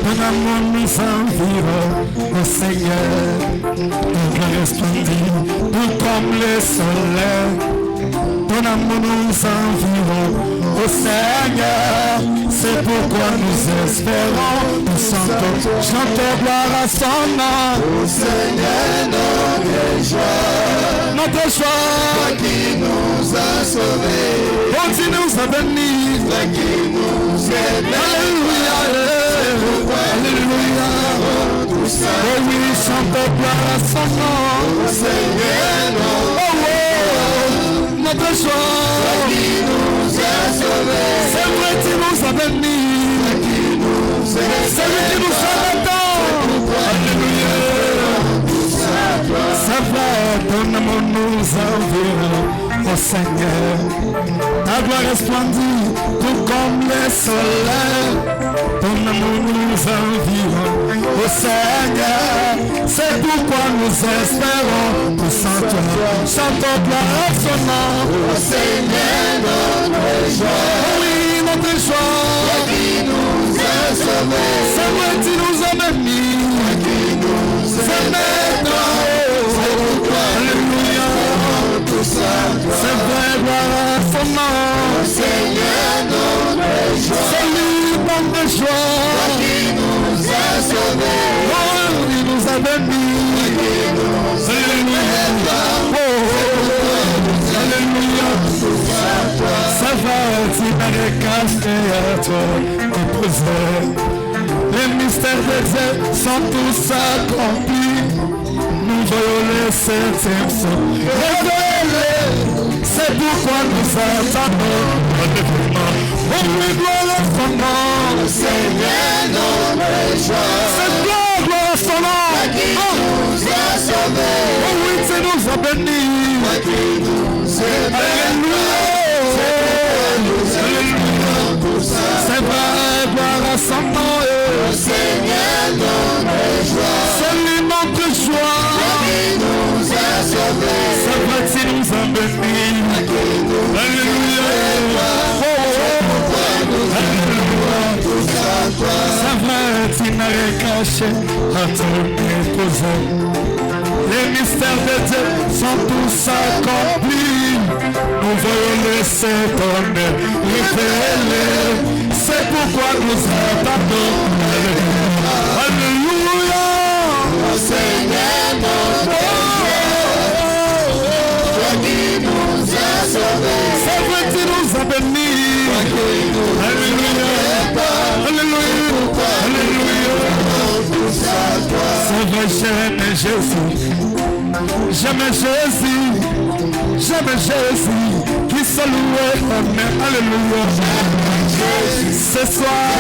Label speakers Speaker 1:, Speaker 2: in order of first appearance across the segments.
Speaker 1: Ton amour nous environne, oh Seigneur, ton gloire resplendit, tout comme le soleil. Ton amour nous environne, oh Seigneur, c'est pourquoi nous espérons, nous chantons gloire à son nom.
Speaker 2: Oh Seigneur, notre joie, qui nous a sauvés,
Speaker 1: Continue nous à bénir,
Speaker 2: qui nous aide.
Speaker 1: Alléluia, Alléluia. Oh oui, chantons gloire à son nom.
Speaker 2: Oh Seigneur,
Speaker 1: Notre joie,
Speaker 2: qui nous a sauvés,
Speaker 1: c'est vrai qui nous a bénis,
Speaker 2: qui nous aide.
Speaker 1: c'est lui qui nous attend. Alléluia. C'est vrai, ton amour nous environne, oh Seigneur. Ta gloire resplendit, tout comme le soleil. Ton amour nous environne, oh Seigneur. C'est pourquoi nous espérons, nous chantons gloire à son nom.
Speaker 2: Oh Seigneur, notre joie,
Speaker 1: Oui, notre joie,
Speaker 2: qui nous a sauvés,
Speaker 1: c'est vrai qui nous a bénis,
Speaker 2: qui nous
Speaker 1: c'est
Speaker 2: aide.
Speaker 1: maintenant. Alléluia, c'est vrai, gloire à son nom.
Speaker 2: Oh Seigneur, notre joie,
Speaker 1: C'est lui, notre joie,
Speaker 2: qui nous a sauvés,
Speaker 1: oh, il nous a bénis. Alléluia, oh, alléluia, ça va, tu m'as récasté à toi, déposé. Les mystères de Dieu sont tous accomplis. Nous voyons le septième son révélé. C'est pourquoi nous attendons le développement. Oh oui, gloire à son nom.
Speaker 2: oh Seigneur, notre joie,
Speaker 1: C'est gloire à son nom.
Speaker 2: qui
Speaker 1: Oh
Speaker 2: nous a sauvés,
Speaker 1: oui, tu nous as bénis.
Speaker 2: qui nous aide.
Speaker 1: Alléluia. C'est vrai, gloire à son nom.
Speaker 2: Oh Seigneur, notre joie,
Speaker 1: C'est lui notre joie.
Speaker 2: qui nous a sauvés,
Speaker 1: C'est vrai, tu nous as bénis. Alléluia. C'est vrai, tu m'as caché à ton déposé. Les mystères de Dieu sont tous accomplis. Nous voyons le Saint-Homme révélé. C'est pourquoi nous attendons. Alléluia.
Speaker 2: oh Seigneur, notre joie, qui nous a sauvés,
Speaker 1: C'est vrai, tu nous as bénis. Alléluia. Alléluia. Alléluia. C'est vrai, j'aime Jésus. J'aime Jésus. J'aime Jésus. Qui se loue. Amen. Alléluia. Ce soir.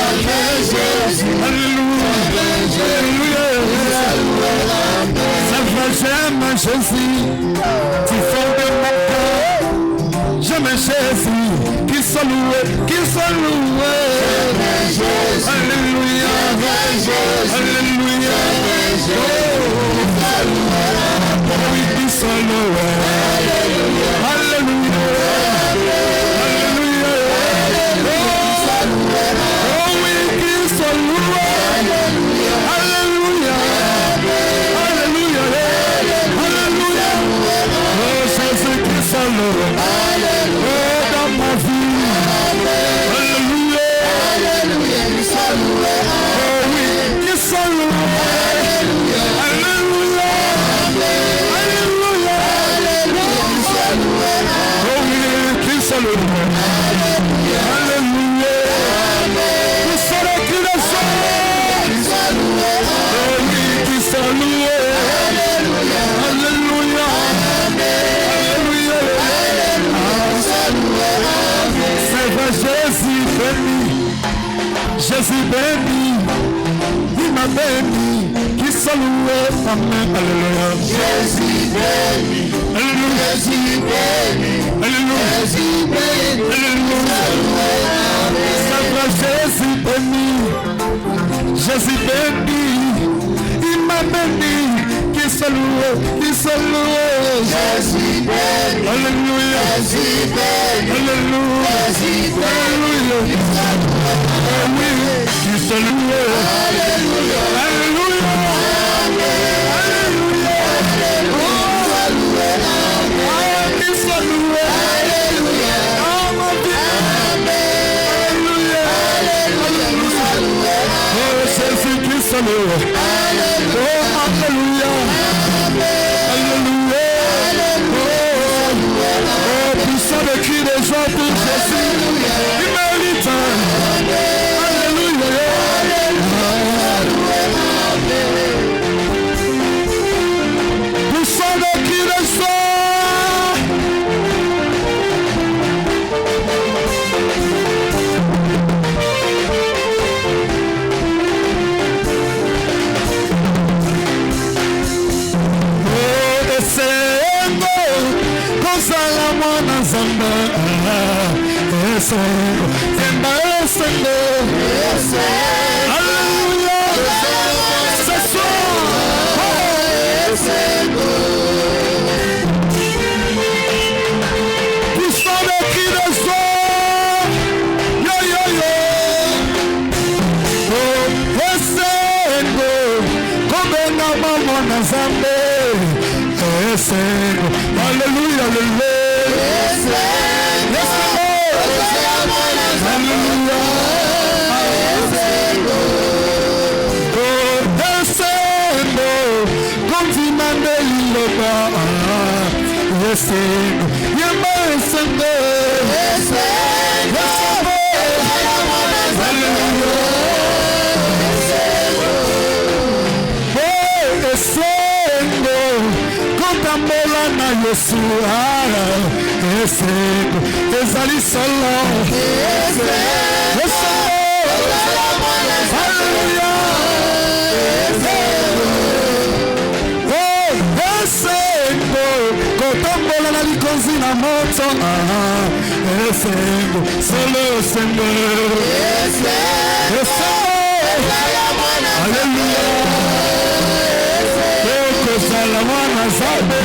Speaker 1: Alléluia. Alléluia. C'est vrai, j'aime Jésus. Tu fais de mon cœur. J'aime Jésus. Qui se loue. Qui se loue. Alléluia. Alléluia. Oui, qui se loue. Alléluia. Alléluia. Oh oui, qui se loue. Alléluia. Alléluia. Alléluia. Oh Jésus qui se loue. Oh dans ma vie. Alléluia. béni, qui soit loué, amen, alléluia.
Speaker 2: Jésus béni,
Speaker 1: Alléluia,
Speaker 2: Jésus béni,
Speaker 1: alléluia,
Speaker 2: Jésus béni,
Speaker 1: alléluia. C'est vrai, Jésus béni, Jésus béni, il m'a béni, qui soit loué, qui soit loué.
Speaker 2: Jésus béni,
Speaker 1: Alléluia,
Speaker 2: Jésus béni,
Speaker 1: alléluia,
Speaker 2: Jésus béni,
Speaker 1: alléluia. Oh oui, qui soit loué.
Speaker 2: Alléluia,
Speaker 1: Alléluia, alléluia. Oh, qui soit loué.
Speaker 2: Alléluia,
Speaker 1: Oh mon Dieu. Alléluia, alléluia. Oh Jésus qui soit loué. Oh alléluia, alléluia. Oh puissant de cri de joie pour Jésus. Il mérite. Alléluia. Puissant de cri de joie. Kozala mwana Nzambe, esengo, temba esengo, alléluia, ce soir, puissant de cri de joie, yo yo yo, oh esengo, kobenga mwana Nzambe, esengo, alléluia, alléluia. Yesu ara esengo ezali solo haleluya esengo kotambola na likonzi na moto esengo solo esengo haleluya kozala mwana Nzambe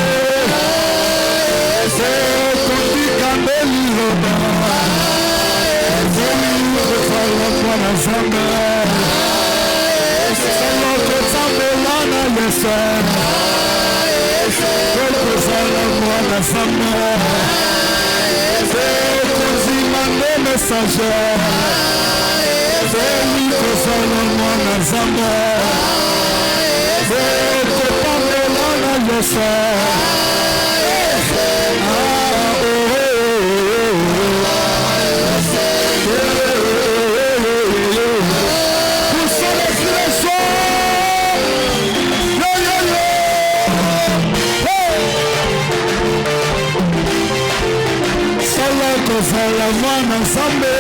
Speaker 1: kozala mwana Nzambe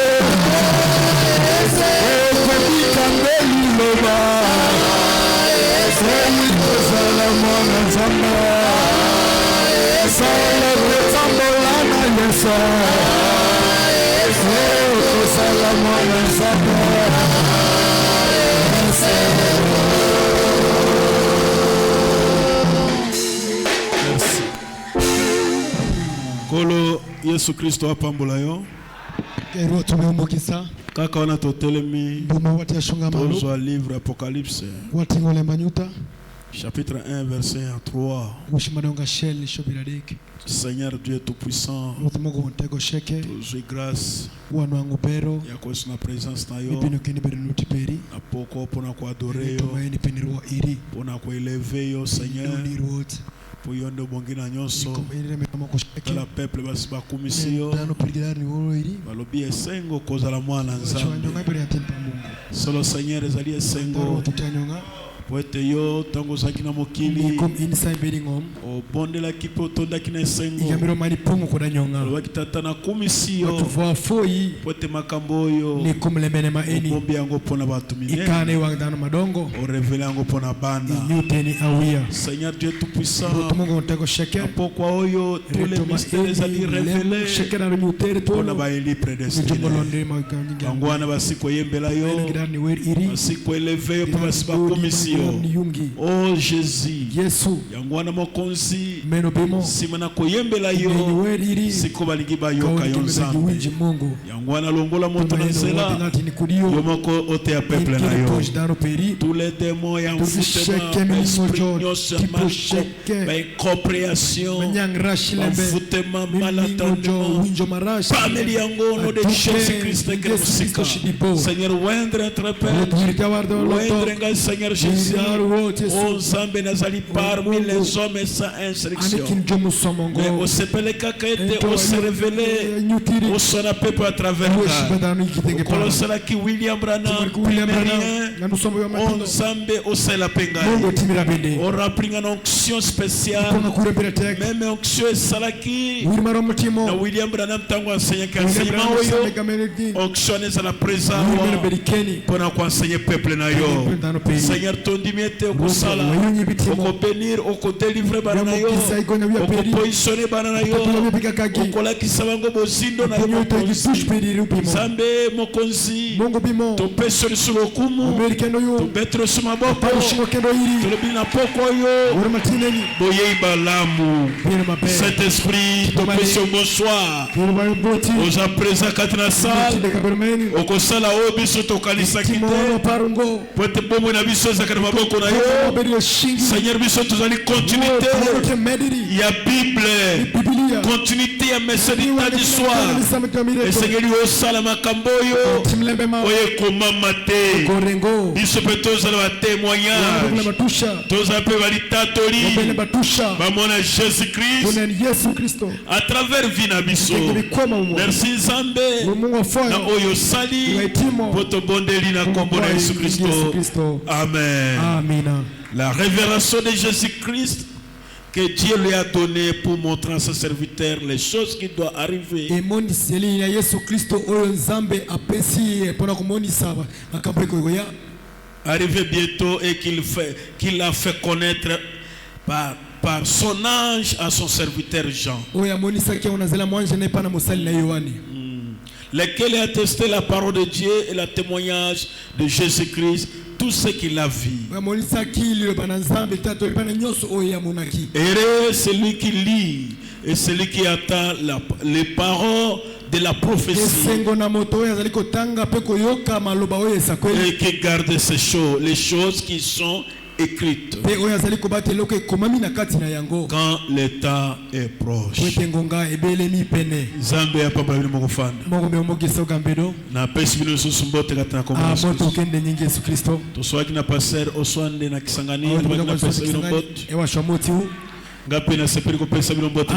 Speaker 1: okobika nde liloba kozala mwana Nzambe sala kotambola na Yesu kozala mwana Nzambe Kolo Yesu Kristo apambola yo.
Speaker 3: Kero tumeumbukisa.
Speaker 1: Kaka wana totelemi.
Speaker 3: Buma wati ya shunga malu.
Speaker 1: Tozo livre Apocalypse.
Speaker 3: Wati ngole manyuta.
Speaker 1: Chapitre 1 verset 3.
Speaker 3: Ushimadonga sheli shobiradiki.
Speaker 1: Seigneur Dieu tout-puissant.
Speaker 3: Mutumungu mtego sheke.
Speaker 1: Tozo grâce.
Speaker 3: Wanu wangu pero.
Speaker 1: Yako na présence na yo.
Speaker 3: Nipinu kini berenuti peri.
Speaker 1: Apoko pona kwa adorer yo.
Speaker 3: Tumaini penirwa iri.
Speaker 1: Pona kwa élever yo Seigneur.
Speaker 3: Niruot.
Speaker 1: Poyondo bongina nyonso.
Speaker 3: Nikomene mama kusheke.
Speaker 1: La peuple basi bakumisi yo.
Speaker 3: Dano pirigilari ni wolo iri.
Speaker 1: Balobi esengo kozala mwana Nzambe.
Speaker 3: Chwanyonga pere ya tempa Mungu.
Speaker 1: Solo Seigneur ezali esengo.
Speaker 3: Tutanyonga.
Speaker 1: poete yo tango zakina mokili
Speaker 3: Comme inside bedding
Speaker 1: o bonde la kipe otonda kina esengo
Speaker 3: ikamiro mani pungu kuna nyonga.
Speaker 1: wakitata na kumisio
Speaker 3: Tu vois foi
Speaker 1: poete makambo yo
Speaker 3: ni kumlemene maeni.
Speaker 1: bombi yango pona batu minene
Speaker 3: Ikane wangdano madongo.
Speaker 1: o revele yango pona bana
Speaker 3: Nyuteni awia.
Speaker 1: Seigneur Dieu tout puissant
Speaker 3: Mungu ntako sheke.
Speaker 1: pourquoi oyo tous les mystères ali révélés
Speaker 3: Sheke na nyutere
Speaker 1: pona
Speaker 3: to.
Speaker 1: ba eli prédestiné
Speaker 3: Njomolonde maganga.
Speaker 1: yango wana basiko yembela yo
Speaker 3: Ngirani wer iri.
Speaker 1: basiko élevé yo pa basiba komisio
Speaker 3: Yungi.
Speaker 1: oh Jésus
Speaker 3: Yesu.
Speaker 1: yango wana mokonzi
Speaker 3: Meno bimo.
Speaker 1: simana koyembela
Speaker 3: Ni
Speaker 1: yo
Speaker 3: wer iri.
Speaker 1: siko balingi bayoka yo nzambe
Speaker 3: Winji Mungu.
Speaker 1: yango wana longola moto na nzela
Speaker 3: Ngati ni kudio.
Speaker 1: yo moko ote ya peuple na yo
Speaker 3: Dano peri.
Speaker 1: tous les démons ya
Speaker 3: Sheke
Speaker 1: mfutema esprit
Speaker 3: minimojo.
Speaker 1: nyonso
Speaker 3: Tipo
Speaker 1: mal
Speaker 3: sheke.
Speaker 1: ba incompréhension
Speaker 3: Menyang rashilembe.
Speaker 1: mfutema
Speaker 3: Minimojo.
Speaker 1: malatendement
Speaker 3: Winjo marashi.
Speaker 1: pameli yango au nom de Jésus Christ que nous sika Seigneur wendre notre Père wendre ngai Seigneur Jésus o nzambe nazali parmi les hommes sans instruction mais au sepele kaka ete o se révéler au son peuple à travers le kolosala ki William Branham on nzambe o sela pengai on rapringa na onction spéciale même onction esalaki na William Branham tango enseigner enseignement oyo onction ezala présent pour enseigner peuple na yo Seigneur tondimi ete okosala okobénir okodélivrer bana na yo okopositionner bana na yo okolakisa bango bozindo na yo nzambe mokonzi topesi lisu lokumu tobeti lisu maboko tolobi na poko oyo boyei balamu Saint-Esprit topesi yo bonsoir oza présent kati na salle okosala oyo biso tokalisaki te po ete bomoi na biso ezaka na maboko na yo Seigneur biso tozali continuité ya Bible continuité ya mesedita du soir esengeli osala makambo oyo oyo ekomama te biso mpe tozala batémoignage tozala mpe balitatoli bamona Jésus Christ à travers vie na biso merci Nzambe na oyo sali po tobondeli na kombo na Yesu Christo amen.
Speaker 3: Amina.
Speaker 1: La révélation de Jésus-Christ que Dieu lui a donné pour montrer à ses serviteurs les choses qui doivent arriver. Arriver bientôt et qu'il a fait connaître par son ange à son serviteur Jean. Lequel a attesté la parole de Dieu et le témoignage de Jésus-Christ, tout ce qu'il a vu. Heureux celui qui lit et celui qui attend les paroles de la prophétie et qui garde ces choses, les choses qui sont écrites quand l'état est proche. Nzambe ya papa bino mokofanda na pesi bino susu mbote katina komona Yesu Kristo toswaki na passer oswande na kisangani na pesa bino mbote ngapi na sepeli kopesa bino mbote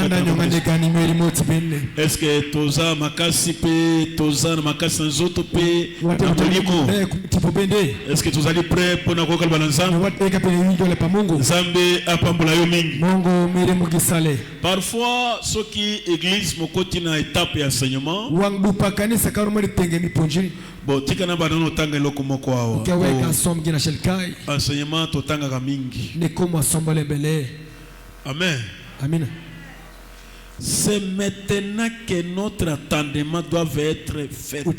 Speaker 1: est-ce que toza makasi pe toza na makasi na zoto pe est-ce que tozali prêt pour na kokala banzambe Nzambe apambola yo mingi parfois soki église mokoti na étape ya enseignement bon tika na banano tanga eloko moko awa enseignement totangaka mingi. Amen.
Speaker 3: Amen.
Speaker 1: C'est maintenant que notre attendement doit être fertile.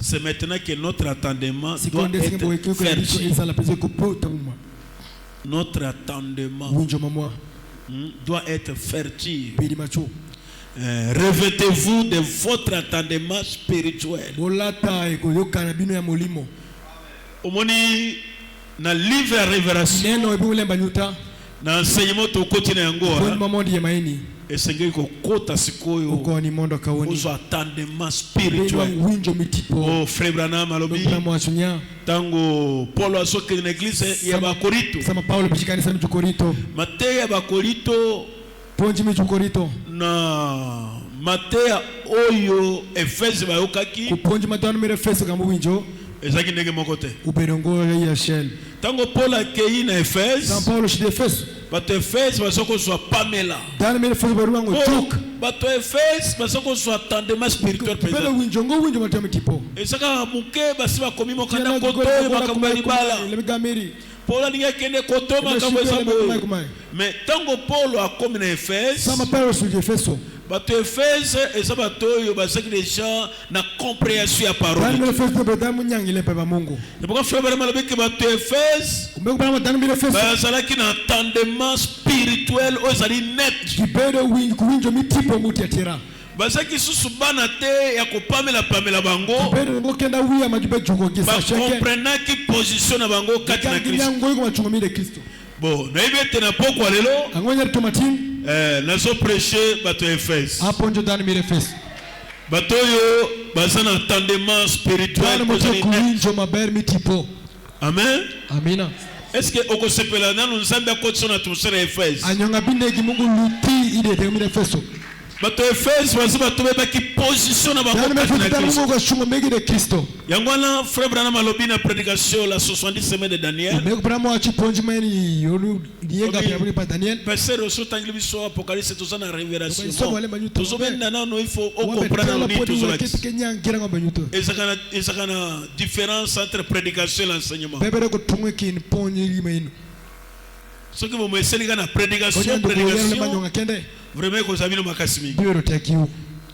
Speaker 1: C'est maintenant que notre attendement doit être fertile. Notre attendement doit être fertile. Revêtez-vous de votre attendement spirituel. Omoni na livre ya révélation na enseignement to kotina yango esengeli kokota sikoyo ozo attendement spirituel. Oh frère Branham alobi tango Paul asoke na église ya bakorito Mateya bakorito na
Speaker 2: Matea oyo Efes bayokaki
Speaker 1: kuponji matano mere Efeso kama winjo
Speaker 2: ezaki ndenge moko te.
Speaker 1: uberongo ya shell
Speaker 2: Tango Paul akei na Efes,
Speaker 1: Saint Paulo shi Efeso
Speaker 2: bato Efes basoko zwa Pamela.
Speaker 1: dana mere Efeso baruango tuk
Speaker 2: Bato Efes basoko zwa tendement spirituel
Speaker 1: pele
Speaker 2: présent.
Speaker 1: winjo ngo winjo matamo tipo
Speaker 2: Ezaka muke basi bakomi mokanda koto makambo ya libala.
Speaker 1: le gameri
Speaker 2: Paul alinga kende koto makambo ya zambo. Mais tango Paul akomi na Efes,
Speaker 1: Sama Paulo shi Efeso
Speaker 2: bato Efes eza bato oyo bazaki déjà na compréhension ya
Speaker 1: dana
Speaker 2: parole.
Speaker 1: mere Efeso be damu nyangile pe ba Mungu
Speaker 2: Et pourquoi frère vraiment le que bato Efes
Speaker 1: kumbe kwa dana mere Efeso
Speaker 2: bazalaki na entendement spirituel oyo ezali net.
Speaker 1: kibero winjo mitipo muti atira
Speaker 2: Bazaki susu bana te ya kopamela pamela bango.
Speaker 1: bero ngo kenda wiya majibe jungo
Speaker 2: Ba
Speaker 1: gisa sheke
Speaker 2: comprenaki position na bango kati na Kristo.
Speaker 1: ngo ngo machungo de Kristo
Speaker 2: Bon, na ibete na poko lelo
Speaker 1: angonya tomatine
Speaker 2: nazo prêcher bato Efes.
Speaker 1: hapo ndio dana mere Efeso
Speaker 2: Bato yo bazana entendement spirituel
Speaker 1: dana moto
Speaker 2: ozali net.
Speaker 1: kuinjo maber mitipo
Speaker 2: Amen.
Speaker 1: amina
Speaker 2: Est-ce que okosepela nanu nzambe akotisa na atmosphère ya Efes?
Speaker 1: anyonga binegi Mungu luti ide te mere Efeso
Speaker 2: Bato Efes bazi bato bebaki position na bango
Speaker 1: dana
Speaker 2: kati na
Speaker 1: mere
Speaker 2: Kristo.
Speaker 1: Mungu shungo megi de Kristo
Speaker 2: Yango wana frère Branham alobi na prédication la 70 semaines de Daniel.
Speaker 1: mego bramo achi ponji meni yolu lienga
Speaker 2: Okay.
Speaker 1: pya pa Daniel
Speaker 2: Pasteur oso tangili biso apocalypse toza na révélation.
Speaker 1: Iso wale banyuto.
Speaker 2: Tozo benda nano il faut
Speaker 1: Wabe
Speaker 2: comprendre
Speaker 1: tala
Speaker 2: ni
Speaker 1: podi
Speaker 2: tozo
Speaker 1: wa
Speaker 2: la.
Speaker 1: kiti kenya ngira ngombe nyuto
Speaker 2: Ezaka na différence entre prédication et l'enseignement.
Speaker 1: bebere ko tungwe kin ponji limeno
Speaker 2: Ce que vous me selika na prédication,
Speaker 1: onyango yele
Speaker 2: prédication,
Speaker 1: manyonga kende
Speaker 2: vraiment ko zabino makasimi.
Speaker 1: bioro takiu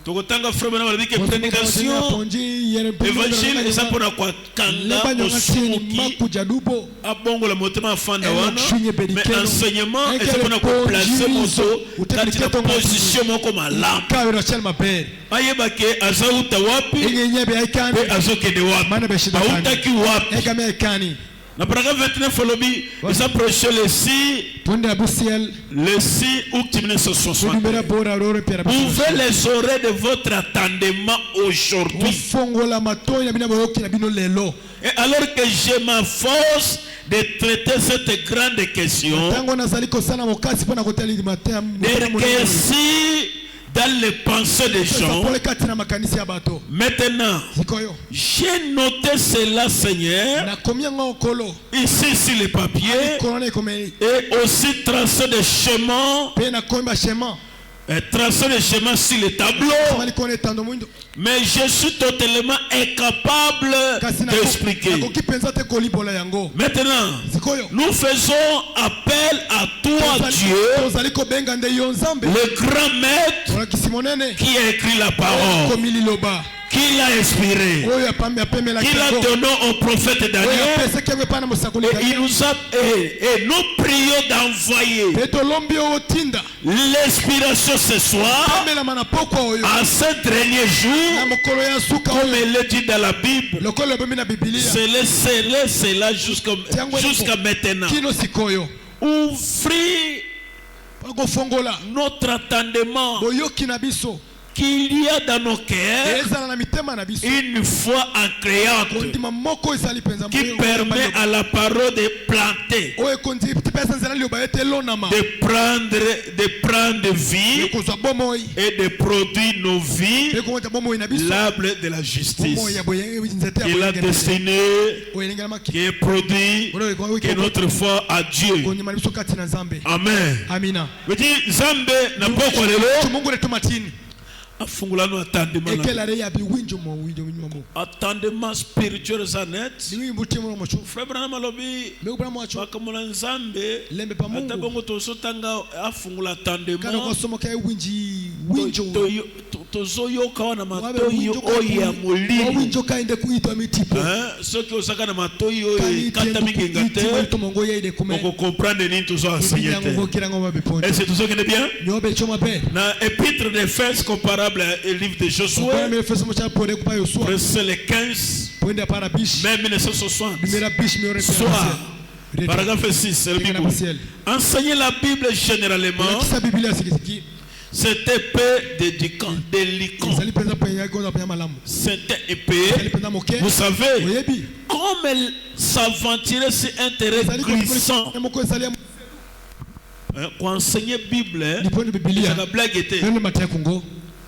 Speaker 2: Tokotanga frère Branham alobi que prédication
Speaker 1: ponji yele
Speaker 2: évangile eza pona kwa kanga osuki
Speaker 1: makujadubo
Speaker 2: abongola motema afanda wana.
Speaker 1: Shunye
Speaker 2: Mais
Speaker 1: pedikeno.
Speaker 2: enseignement
Speaker 1: Ekele
Speaker 2: eza pona ko placer moto
Speaker 1: ponji,
Speaker 2: kati na
Speaker 1: utekeliketo
Speaker 2: position moko malamu.
Speaker 1: kawira chel maber
Speaker 2: Ayeba ke azauta wapi
Speaker 1: ingenyebe aikani
Speaker 2: pe azokende wapi
Speaker 1: Mana beshida kani.
Speaker 2: autaki wapi.
Speaker 1: ekame aikani
Speaker 2: Na paragraphe 29 olobi ils approchaient le si
Speaker 1: twende abusiel
Speaker 2: août 1960.
Speaker 1: numera bora rore pera
Speaker 2: Ouvrez les oreilles de votre attendement aujourd'hui.
Speaker 1: fongola matoi na bina boyoki na bino lelo
Speaker 2: Et alors que je m'efforce de traiter cette grande question,
Speaker 1: tango nazali kosala mokasi mpona kotali matin
Speaker 2: que si dans les pensées des gens,
Speaker 1: pole kati na makanisi ya bato
Speaker 2: maintenant,
Speaker 1: sikoyo
Speaker 2: j'ai noté cela, Seigneur,
Speaker 1: nakomi yango nkolo
Speaker 2: ici sur les papiers,
Speaker 1: kolona ekomeli
Speaker 2: et aussi tracer des chemins,
Speaker 1: mpe nakomi bashema
Speaker 2: tracer des chemins sur les tableaux.
Speaker 1: amali kona etando mwindo
Speaker 2: Mais je suis totalement incapable
Speaker 1: kasi
Speaker 2: d'expliquer.
Speaker 1: nakoki mpenza te kolibola yango
Speaker 2: Maintenant,
Speaker 1: sikoyo
Speaker 2: nous faisons appel à toi, Dieu,
Speaker 1: tozali kobenga nde yo nzambe
Speaker 2: le grand maître
Speaker 1: olakisi monene
Speaker 2: qui a écrit la parole,
Speaker 1: komi liloba
Speaker 2: qui l'a inspiré,
Speaker 1: oyo apemelaki
Speaker 2: qui l'a
Speaker 1: yango
Speaker 2: donné au prophète
Speaker 1: oyo
Speaker 2: Daniel.
Speaker 1: apesaki yango epai na mosakoli
Speaker 2: Et il nous a, et nous prions d'envoyer
Speaker 1: mpe tolombi oyo otinda
Speaker 2: l'inspiration ce soir,
Speaker 1: amelama na pokwa oyo
Speaker 2: à ce dernier
Speaker 1: na
Speaker 2: jour,
Speaker 1: mokolo ya suka
Speaker 2: comme
Speaker 1: oyo
Speaker 2: il est dit dans la Bible.
Speaker 1: lokolo ebomi na bibilia
Speaker 2: C'est là jusqu'à maintenant.
Speaker 1: kino sikoyo
Speaker 2: Ouvrir
Speaker 1: bakofongola
Speaker 2: notre attendement
Speaker 1: boyoki na biso
Speaker 2: qu'il y a dans nos cœurs
Speaker 1: ezala na mitema na biso
Speaker 2: une foi incréante
Speaker 1: kondima moko ezali mpenza
Speaker 2: qui permet à la parole de planter,
Speaker 1: oyo ekondipesa nzela liloba ete elonama
Speaker 2: de prendre vie
Speaker 1: ekozwa bomoi
Speaker 2: et de produire nos vies
Speaker 1: ekongota bomoi na biso
Speaker 2: l'arbre de la justice.
Speaker 1: bomoi ya nzete ya
Speaker 2: Il a destiné,
Speaker 1: oyo elengelamaki
Speaker 2: qui est produit, qui est notre foi à Dieu.
Speaker 1: kondima na biso kati na nzambe
Speaker 2: Amen.
Speaker 1: amina
Speaker 2: Je dis, Zambe na poko lelo
Speaker 1: mungu letu matini
Speaker 2: afungulano attendement.
Speaker 1: ekelare ya biwinjo mo winjo mo
Speaker 2: Attendement spirituel zanet.
Speaker 1: biwinjo mutimo mo chu
Speaker 2: Frère Branham alobi
Speaker 1: me ubra mo chu
Speaker 2: bakamula nzambe
Speaker 1: lembe pa
Speaker 2: ata
Speaker 1: mungu
Speaker 2: bongo tosotanga afungula
Speaker 1: kana
Speaker 2: attendement.
Speaker 1: ko somo ka winjo
Speaker 2: Tozoyoka wana matoyi oyo ya molimo.
Speaker 1: winjo ka inde kuitwa mitipo
Speaker 2: Soki osaka na matoyi oyo kata mingenga te
Speaker 1: to mongo ya ide kuma
Speaker 2: oko comprendre nini tozo enseigner te.
Speaker 1: yango kirango mabeponde
Speaker 2: Est-ce que tozokende bien?
Speaker 1: nyobe choma pe
Speaker 2: Na épître d'Éphèse comparable au livre de Josué,
Speaker 1: me feso mo cha pore kupa yosua
Speaker 2: verset le 15,
Speaker 1: poende para bish
Speaker 2: même 1960.
Speaker 1: numera bish mi ore
Speaker 2: Soir, paragraphe 6, c'est le Bible. Enseigner la Bible généralement,
Speaker 1: kisa biblia sikisiki
Speaker 2: c'était épée de licon.
Speaker 1: zali penza pe ya goza pe malamu
Speaker 2: C'était
Speaker 1: zali
Speaker 2: épée.
Speaker 1: penza moke
Speaker 2: Vous savez,
Speaker 1: oyebi
Speaker 2: comme elle s'aventurait sur un terrain
Speaker 1: zali
Speaker 2: glissant.
Speaker 1: moko zali
Speaker 2: Pour enseigner Bible,
Speaker 1: lipondo biblia
Speaker 2: la blague était.
Speaker 1: neno mataya kungo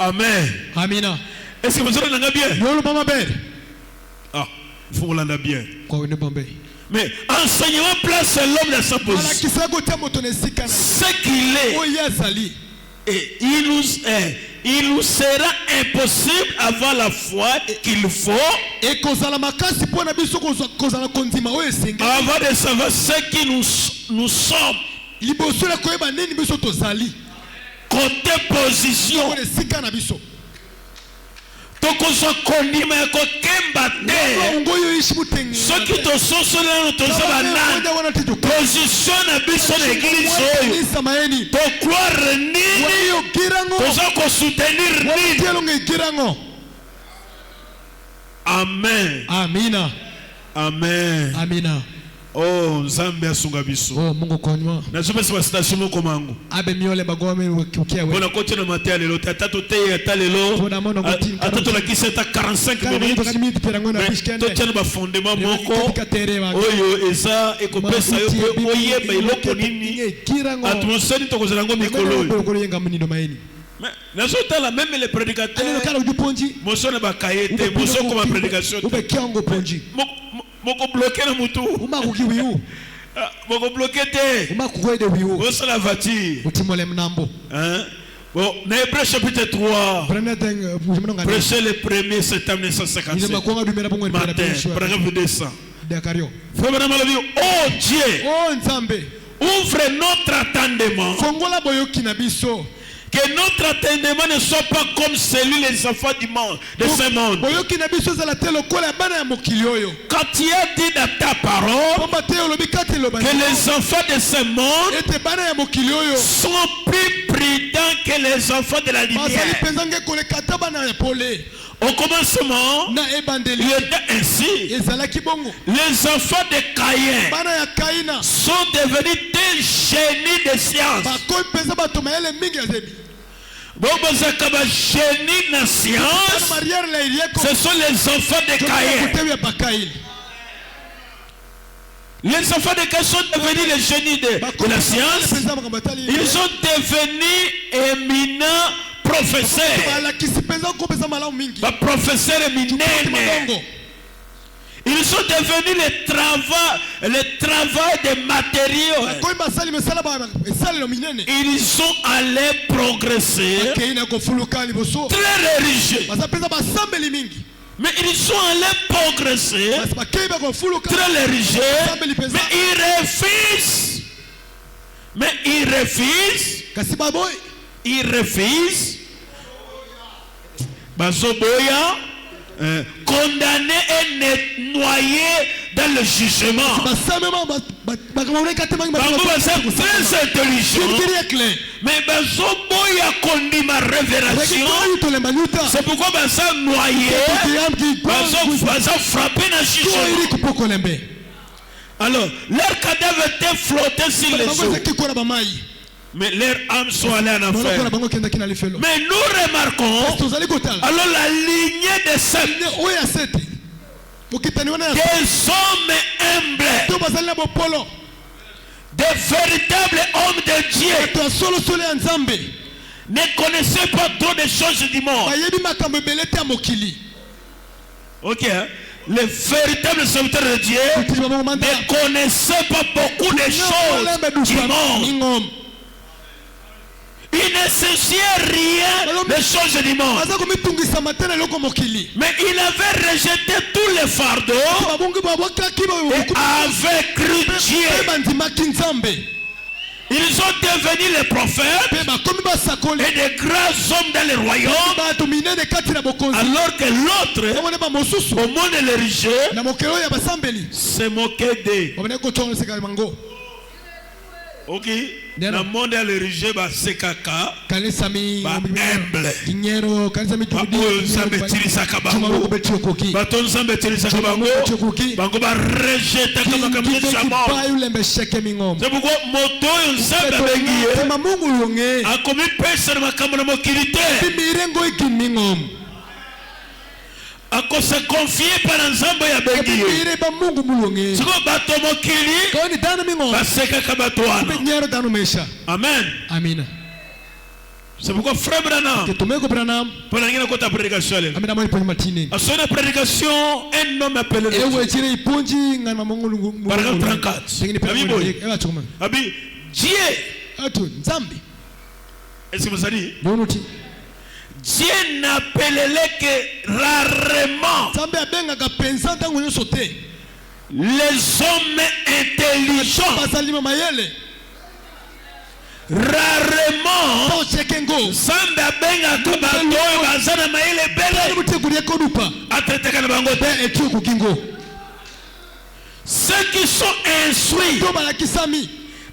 Speaker 2: Amen.
Speaker 3: Amina.
Speaker 2: Est-ce que vous entendez bien?
Speaker 3: Yolo mama ber.
Speaker 2: Ah, il faut l'entendre bien.
Speaker 3: Kwa wene bombe.
Speaker 2: Mais enseignement place l'homme dans sa position. Ce qu'il est. Et il nous sera impossible avoir la foi qu'il faut avant de savoir ce qui nous sommes. Côté position. Tokozwa konima ya kokemba te soki tososona tozaba nani position na biso na église oyo tokroire nini toza kosoutenir nini. Amen.
Speaker 3: Amina.
Speaker 2: Amen.
Speaker 3: Amina.
Speaker 2: Oh, Nzambe asunga biso.
Speaker 3: Oh, Mungu konywa.
Speaker 2: Na zome sa station moko mangu.
Speaker 3: Abe miole bagome ukiwa wewe.
Speaker 2: Bona kote na matia lelo tatato te ata lelo. Atato la kiseta 45 minutes. Totia na ba fondement moko. Oyo eza ekopesa yo oyeba iloko nini. Atmosphère tokozela ngo mikolo. Mais nazotala même les prédicateurs. Moso na ba kayete, moso comme prédication. Moko bloqué na mutu. Moko bloqué te. Osa la voiture. Hein? Bon, dans Hébreux chapitre 3. Prêchez le 1er septembre 1957. Matin, paragraphe 200. Oh Dieu. Ouvre notre attendement. Que notre attendement ne soit pas comme celui des enfants du monde, de ce monde. Quand tu as dit dans ta parole que les enfants de ce monde sont plus prudents que les enfants de la lumière. Au commencement, il était ainsi. Les enfants de Caïn sont devenus des génies de science. Génie de science, ce sont les enfants de Caïn. Les enfants de Caïn sont devenus les génies de la science. Ils sont devenus éminents professeurs. Professeurs éminents. Ils sont devenus les travaux des matériaux. Ils sont allés progresser. Très religieux. Mais ils sont allés progresser. Très religieux. Mais ils refusent. Bazoboya. Condamné et noyé dans le jugement. Très intelligent. Mais Bazoboya conduit ma révélation. C'est pourquoi Bazo noyé. Bazo frappé dans le jugement. Alors, leur cadavre était flotté sur les eaux. Mais leurs âmes sont allées en enfer. Mais nous remarquons alors la lignée de Seth, des hommes humbles, des véritables hommes de Dieu, ne connaissaient pas trop de choses du monde. Ok, hein? Les véritables serviteurs de Dieu ne connaissaient pas beaucoup de choses du monde. Il ne sait rien des choses du monde. Mais il avait rejeté tous les fardeaux et avait cru Dieu. Ils ont devenu les prophètes et des grands hommes dans le royaume. Alors que l'autre, au monde des religieux, se moquait d'eux. Ok, dans le monde à l'origine, c'est caca, humble, c'est pourquoi moto a commis personne à cause se confier par Nzambe ya bengi. Siko bato mokili baseka kabatwana. Amen.
Speaker 3: Amina.
Speaker 2: C'est pourquoi frère Branham, pendant qu'il a écouté la prédication, à son prédication, un homme appelé paragraphe 34. Dieu, est-ce que vous savez? Dieu n'appelait que rarement les hommes intelligents. Rarement, Samba benga kabato bazana maile belle. Ceux qui sont instruits,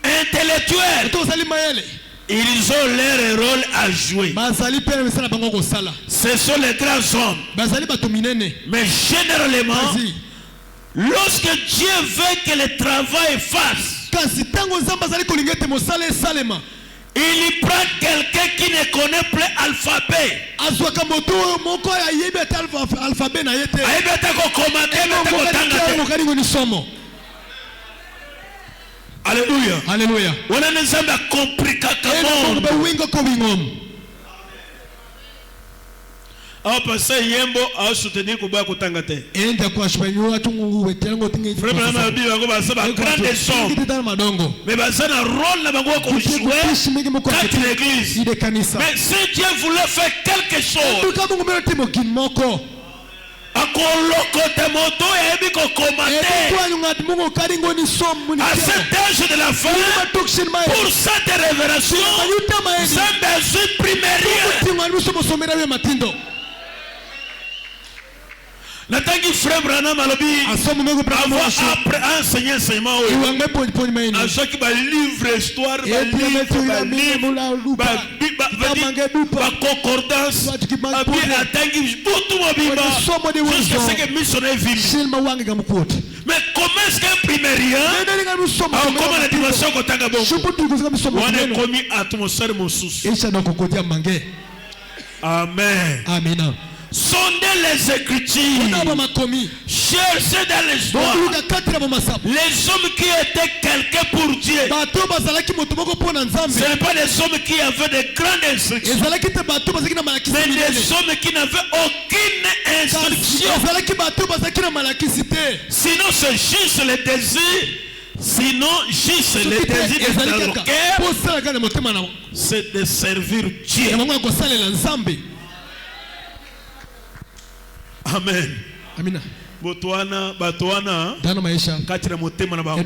Speaker 2: intellectuels, ils ont leur rôle à jouer. Ce sont les grands hommes. Mais généralement, lorsque Dieu veut que le travail fasse, il prend quelqu'un qui ne connaît plus l'alphabet. Alléluia.
Speaker 3: Alléluia.
Speaker 2: On a compris a passé yembo a soutenir kuba kutangate.
Speaker 3: Enda kwa shpanyo watu wetelango tingi.
Speaker 2: Frère na bibi bango basa ba grande somme. Mais basa na rôle na bango ko jouer dans l'église. Mais si Dieu voulait faire quelque chose, akolokota moto yebi ko commander. À cet âge de la fin, pour cette révélation, c'est besoin primaire. Natangi frère Branham alobi avoir après enseigner enseignement à ceux qui va livre histoire va concordance abi atangi butu mobimba jusqu'à ce que missionnaire vini. Mais comment est-ce qu'un primérien comment la dimension kotanga bongo on est commis atmosphère mosusu. Amen.
Speaker 3: Amen.
Speaker 2: Sondez les Écritures, cherchez dans l'histoire les hommes qui étaient quelqu'un pour Dieu. Ce n'est pas des hommes qui avaient de grandes instructions, mais des hommes qui n'avaient aucune instruction. Sinon c'est juste le désir, de leur cœur, c'est de servir Dieu. Amen.
Speaker 3: Amina.
Speaker 2: Batoana
Speaker 3: Dano maisha
Speaker 2: kati na motema na bango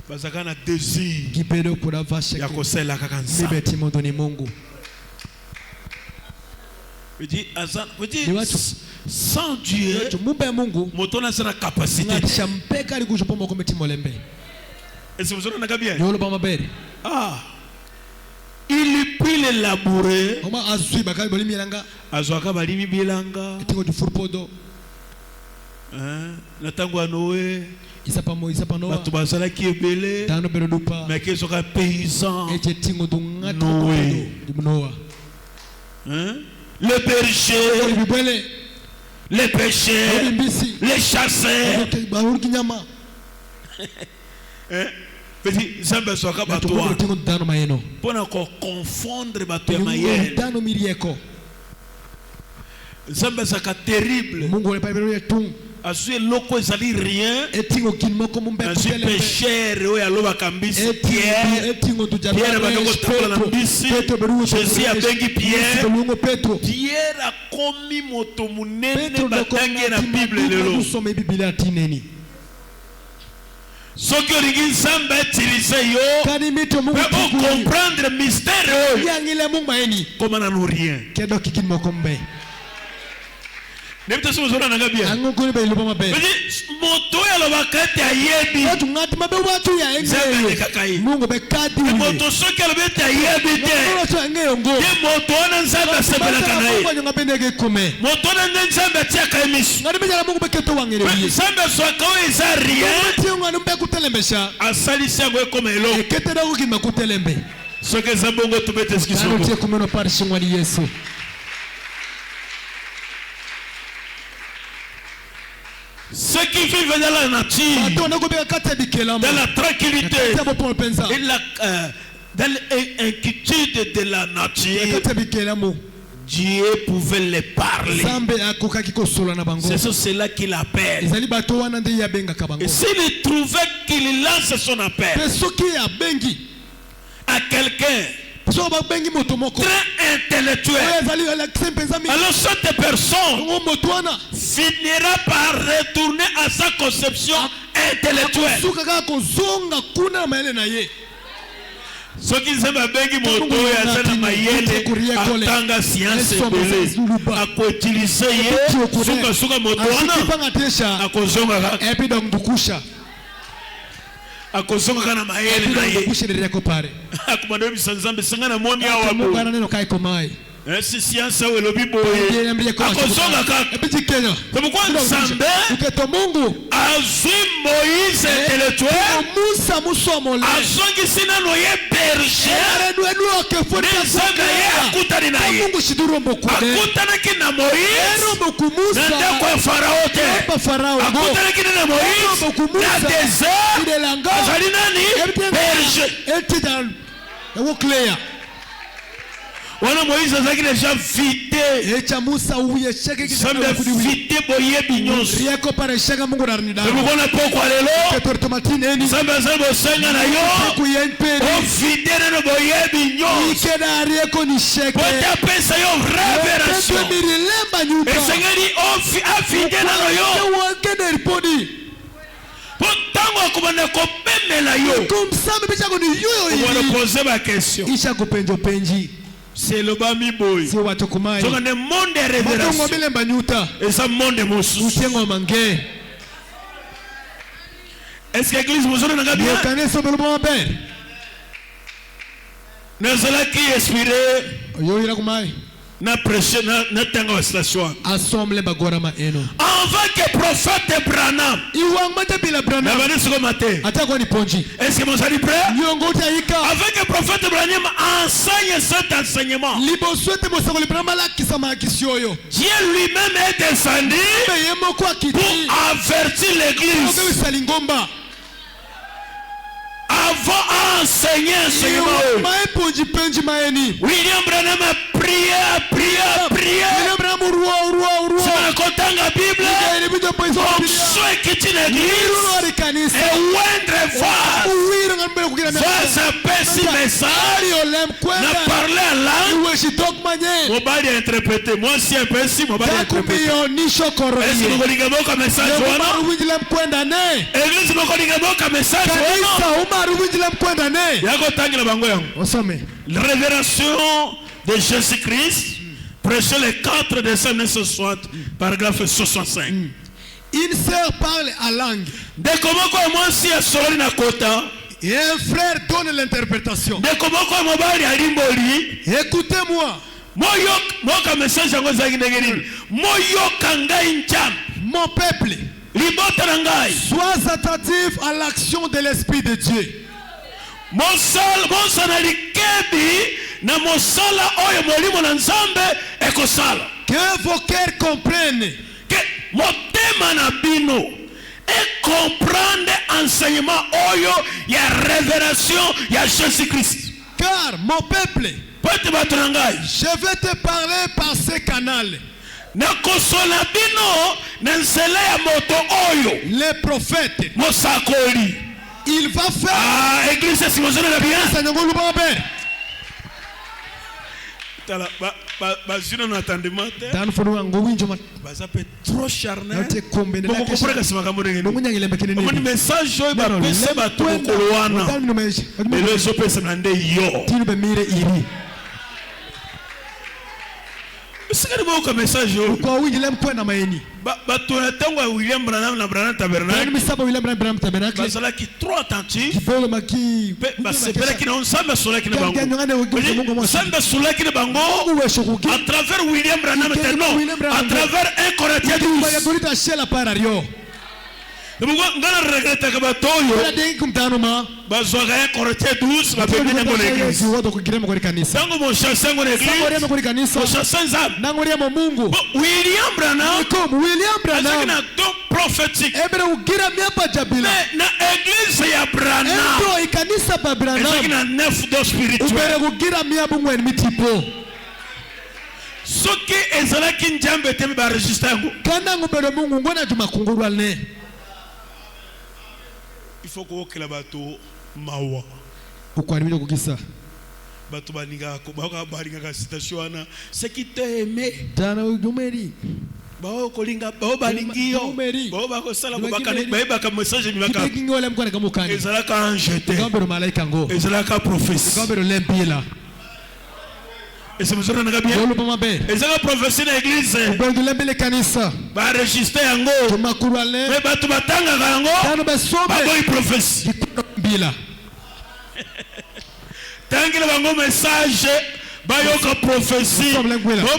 Speaker 2: bazaka na désir ya kosela kaka nzambe.
Speaker 3: Mungu.
Speaker 2: Sans Dieu moto na sana capacité. Est-ce que vous avez bien? Ah. Il peut les labourer. Azwaka balimi bilanga. Natango anoe. Batu bazala ki ebele. Mais qu'ils soient paysans. Noé. Le berger. Les pêcheurs. Les chasseurs. Petit Zamba soka batoa pona ko confondre bato ya mayele. Zamba saka terrible. Azue loko ezali rien. Azue pécheur oyo aloba kambisi Pierre. Pierre banoko takola na mbisi. Jésus abengi Pierre. Pierre a komi moto munene batangi na Bible lelo. Ce que les Zamba utilisent pour comprendre le mystère. Comment n'en rien. Moto ya lobakati ayebi. Moto soki alobeti ayebi te. Moto wana Nzambe asepelaka na ye. Moto wana Nzambe atiaka emisu. Nzambe aswaka oyo eza rien. Asalisi yango ekoma eloko. Soki eza bongo tobete eskiso. Ceux qui vivent dans la nature, dans la tranquillité, dans l'inquiétude de la nature, Dieu pouvait les parler. C'est cela qu'il appelle. Et s'il trouvait qu'il lance son appel à quelqu'un très intellectuel, alors cette personne finira par retourner à sa conception intellectuelle. Ce qui s'est bengi moto ya sana mayele atanga science belé akoutiliser ye suka moto wana akozonga akozonga kana mayele na ye akumando bisanzambe sangana moni awa bo si science ou le bibo akozonga kaka c'est pourquoi Nzambe azwi Moïse intellectuel azongi sina noye berger Nzambe ye akutani na ye akutanaki na Moïse na ndako ya Farao te akutanaki na Moïse na désert azali nani berger wana Moïse azaki déjà vité Nzambe vité boyebi nyonso ebukona poko alelo Nzambe azali bosenga na yo ovide nano boyebi nyonso pote apesa yo révélation esengeli avide nano yo po ntango akobanda kopemela yo obona pose bakestion c'est le bami boy. C'est un monde de révélation. Et ça monde de mousse. Est-ce que l'église vous en a bien? Nous allons qui expirer. Na prêcher na tango station. Assemble bagorama eno. Avant que prophète Branham. Na bani siko matin. Atakwa ni ponji. Est-ce que vous êtes prêts? Avant que prophète Branham enseigne cet enseignement. Dieu lui-même est descendu pour avertir l'église. Avant enseigner enseignement. William Branham a prié. C'est dans le contexte de la Bible. Comme ceux qui tiennent l'église et oindre face à Pessi message n'a parlé en langue. Mobali a interprété. Moi si un Pessi, Mobali a interprété. Est-ce que vous voulez un message? Église, vous voulez un message? La révélation de Jésus-Christ, prêché le 4 décembre 1960, paragraphe 65.
Speaker 3: Une sœur parle à langue.
Speaker 2: De comment moi si à Soroli na kota.
Speaker 3: Et un frère donne l'interprétation.
Speaker 2: De comment moi bali à Limboli.
Speaker 3: Écoutez-moi.
Speaker 2: Moka message yango zaki ndengeni. Moyo kangai ncham.
Speaker 3: Mon peuple. Sois attentif à l'action de l'Esprit de Dieu. Que vos cœurs comprennent.
Speaker 2: Et comprendre l'enseignement oyo ya révélation ya Jésus-Christ.
Speaker 3: Car mon peuple, je vais te parler par ce canal. Les prophètes. Il va faire.
Speaker 2: Église, si vous avez bien. Trop charnel. C'est que le message
Speaker 3: pourquoi William Point na maeni
Speaker 2: William Branham na Branham Tabernacle basala qui trop attentif c'est vrai qu'il a ensemble sur la qui bango ensemble sur la qui bango à travers William Branham à travers un Corinthiens 12 ngana regrette que batoyo bazwaga un Corinthiens 12 babebine mon église tango mon chassin mon église mon chassin zab William Branham
Speaker 3: comme William Branham
Speaker 2: don prophétique. Mais na église ya Branham. Et na neuf dons spirituels. Ce qui est là qui n'jambe te ba registre yango. Il faut que okela bato mawa.
Speaker 3: Pourquoi ni kokisa?
Speaker 2: Bato baninga ko ba balinga ka citation wana. Ce qui t'a aimé.
Speaker 3: Dana umeri.
Speaker 2: Bao kolinga bao balingio. Bao ba ko sala ko bakane ba ba ka message ni baka.
Speaker 3: Kingole mkwana kama ukani.
Speaker 2: Ezala ka anjete.
Speaker 3: Ngambero malaika ngo.
Speaker 2: Ezala ka prophétie.
Speaker 3: Ngambero lempila.
Speaker 2: Et c'est monsieur na bien. Ezala prophétie na église.
Speaker 3: Ngambero lempile kanisa.
Speaker 2: Ba registre yango.
Speaker 3: Tumakurale.
Speaker 2: Mais bato batanga yango.
Speaker 3: Dana besome.
Speaker 2: Ba boy prophétie.
Speaker 3: Bila.
Speaker 2: Tangile bango message ba yoka prophétie. Bo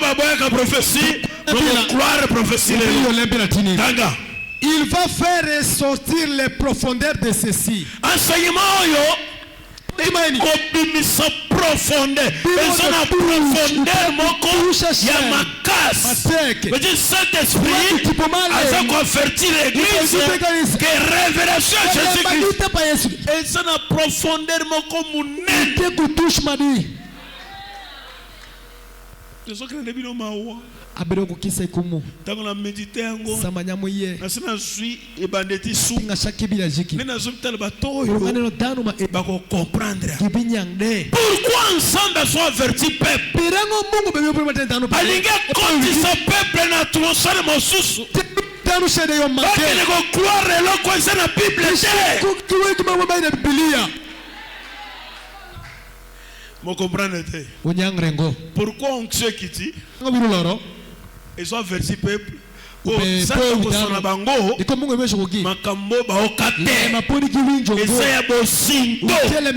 Speaker 2: ba boy ka prophétie. Croire prophétie.
Speaker 3: Il va faire ressortir les profondeurs de ceci.
Speaker 2: Enseignement yo sa profondeur. Bezona profondeur moko ya makas. Mais Dieu Saint-Esprit a converti l'église que révélation Jésus-Christ. Et ça na profondeur moko munene. Je sais que le début de ma voix.
Speaker 3: Abero kukisa ikumu.
Speaker 2: Tango na méditer yango.
Speaker 3: Samanyamo ye.
Speaker 2: Na sina suis e bandeti sou.
Speaker 3: Nga shakibila jiki.
Speaker 2: Nena zumtala batoyo.
Speaker 3: Maneno tanu ma
Speaker 2: ba ko comprendre.
Speaker 3: Kibinyangde.
Speaker 2: Pourquoi ensemble soit averti peuple?
Speaker 3: Pirango Mungu bebe pour matendo tanu.
Speaker 2: Alinga konti sa peuple na atmosphère mosusu.
Speaker 3: Tanu shede yo make.
Speaker 2: Ba ne ko croire lo ko sa na Bible te.
Speaker 3: Kuwe kuma mama ina Biblia.
Speaker 2: Mo comprendre te.
Speaker 3: Unyangrengo.
Speaker 2: Pourquoi on se quitte?
Speaker 3: Ngabiro loro.
Speaker 2: Et soit averti peuple. Ça ko sona bango. Makambo ba okate. Eza ya bosinto. Eza na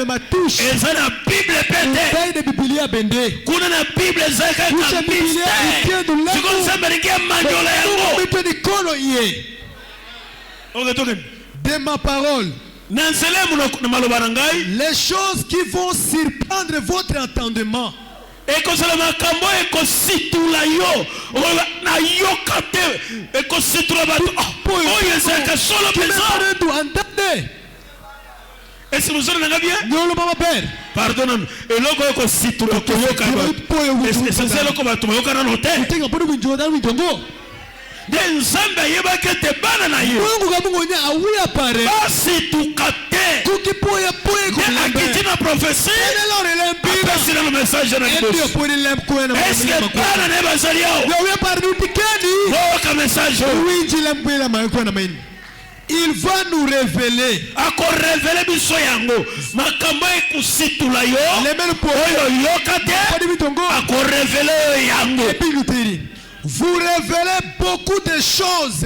Speaker 2: Bible pete. Kuna na Bible eza ka mystère. Siko samerike mandola yango.
Speaker 3: De ma parole.
Speaker 2: Les
Speaker 3: choses qui vont surprendre votre entendement.
Speaker 2: Et que c'est le makambo et que si tout la yo na yo kate et que si tout la bato oh c'est que solo pesant et si nous allons bien pardonne et logo que si tout la yo kate et c'est ça le combat tu yo kana noter den samba yeba que te bana na yo
Speaker 3: Mungu kamungonya awuya pare
Speaker 2: basi tukate
Speaker 3: tukipoya poya
Speaker 2: ko akitina prophétie c'est le message de est-ce que bana ne bazali yo
Speaker 3: yo pare utikeni
Speaker 2: oh ka message
Speaker 3: winji lempela maiko na maini. Il va nous révéler.
Speaker 2: Ako révéler biso yango makambo ekusitula yo oyo yokate ako révéler yango.
Speaker 3: Vous révélez beaucoup de choses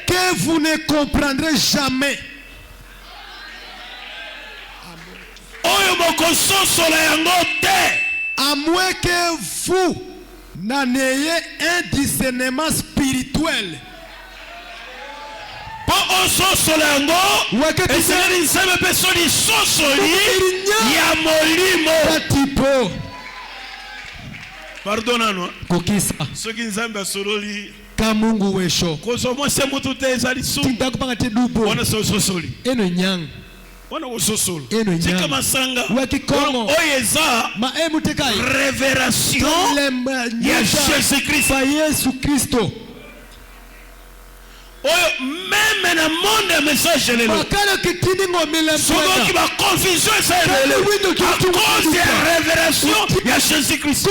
Speaker 3: que vous ne comprendrez jamais. À moins que vous n'en ayez un discernement spirituel.
Speaker 2: Pardonne-nous.
Speaker 3: Kokisa.
Speaker 2: Ce qui nous aime sololi.
Speaker 3: Kamungu wesho.
Speaker 2: Kosomo se mutu te ezali su.
Speaker 3: Tidakupanga te dubo.
Speaker 2: Wana sosoli.
Speaker 3: Eno nyang.
Speaker 2: Wana ososolo.
Speaker 3: Eno nyang.
Speaker 2: Tika masanga.
Speaker 3: Wakikongo.
Speaker 2: Oyeza.
Speaker 3: Ma emutekai.
Speaker 2: Révélation. Ya Jésus-Christ.
Speaker 3: Fa Yesu Kristo.
Speaker 2: Même dans le monde message de l'eau. Souvent qui va confusion ça à cause de la révélation il y a Jésus-Christ.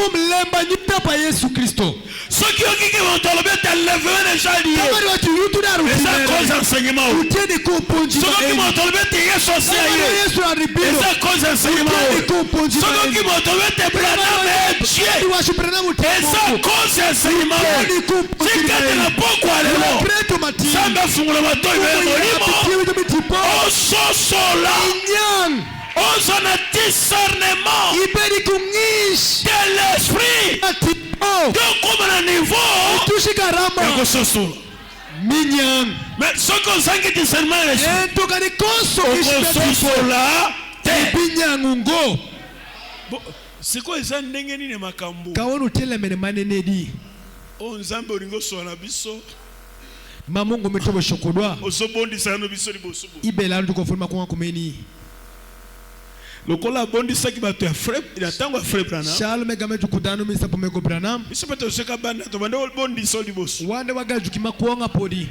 Speaker 2: Ceux qui vont tomber dans l'enlèvement déjà lié. Et ça cause d'enseignement. Ceux qui vont tomber dans social. Et ça cause d'enseignement. Ceux qui vont tomber dans Branham et Dieu. Et ça cause d'enseignement. Si quelqu'un n'a pas quoi aller Samba fungula matoi molimo ososola osana discernement de l'esprit donc comme un niveau ekososola mais ce qu'on sent que discernement ekososola te c'est quoi ça ndenge nini makambo
Speaker 3: kaona utelemene manene di
Speaker 2: Oh nzambe olingo so na biso.
Speaker 3: Mamungu metobo shokodwa.
Speaker 2: Osobondisa no biso liboso.
Speaker 3: Ibela ndu konforma kwa kumeni.
Speaker 2: Lokola bondisa ki bato ya frère, ila tango frère Branham.
Speaker 3: Charles megame tukudano misa pomego Branham.
Speaker 2: Biso bato seka banda to bande bondisa liboso.
Speaker 3: Wande wagajuki kimakuonga podi.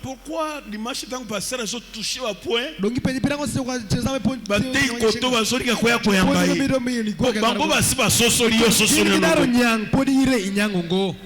Speaker 2: Pourquoi dimanche tant que pasteur a touché au point?
Speaker 3: Donc il peut dire qu'on se voit chez eux point.
Speaker 2: Bataille koto bazori ka koya koyamba yi. Bango basi ba sosoli yo sosoli no.
Speaker 3: Nyang podi ire inyangongo.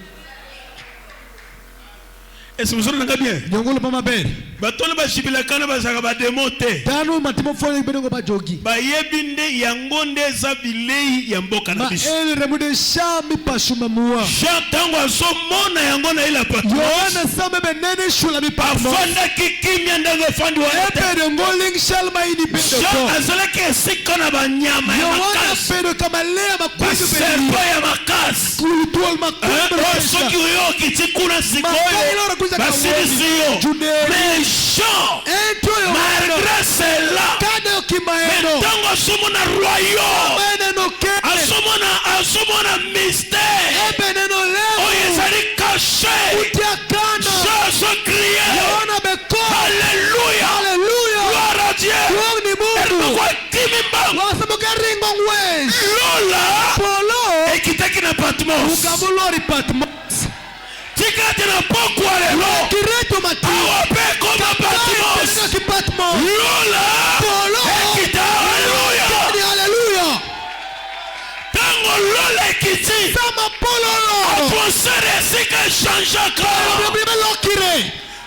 Speaker 2: Est-ce que vous entendez bien?
Speaker 3: Nyongolo pa maber.
Speaker 2: Batole ba shibila kana ba saka ba démonter.
Speaker 3: Dano matimo fone bengo ba jogi.
Speaker 2: Ba yebinde yangonde za bilei ya mboka na biso.
Speaker 3: Ma ele remude shami pashuma muwa.
Speaker 2: Tango aso mona yangona ila patmos.
Speaker 3: Yohana same benene shula mi patmos.
Speaker 2: Afanda kikimya ndego fandi wa
Speaker 3: ete de ngoling shalma ini bendo ko.
Speaker 2: Azala ke sikona ba nyama ya makas.
Speaker 3: Yohana pedo kama lea makwezi
Speaker 2: serpo ya makas.
Speaker 3: Kulitual makwezi.
Speaker 2: Soki uyo kitikuna sikoyo. Basirisiyo. Méchant. Malgré cela. Mais tango asomona royaume. Asomona mystère. Oye ezali caché. Jésus criait. Alléluia. Gloire à Dieu. Lola. Ekitaki na Patmos. Tikati na pokwa lelo.
Speaker 3: Kireto mati.
Speaker 2: Awape koma Patmos. Lola. Ekita. Alléluia. Tango lola ekiti.
Speaker 3: Sama pololo.
Speaker 2: Atmosphère sika changeaka.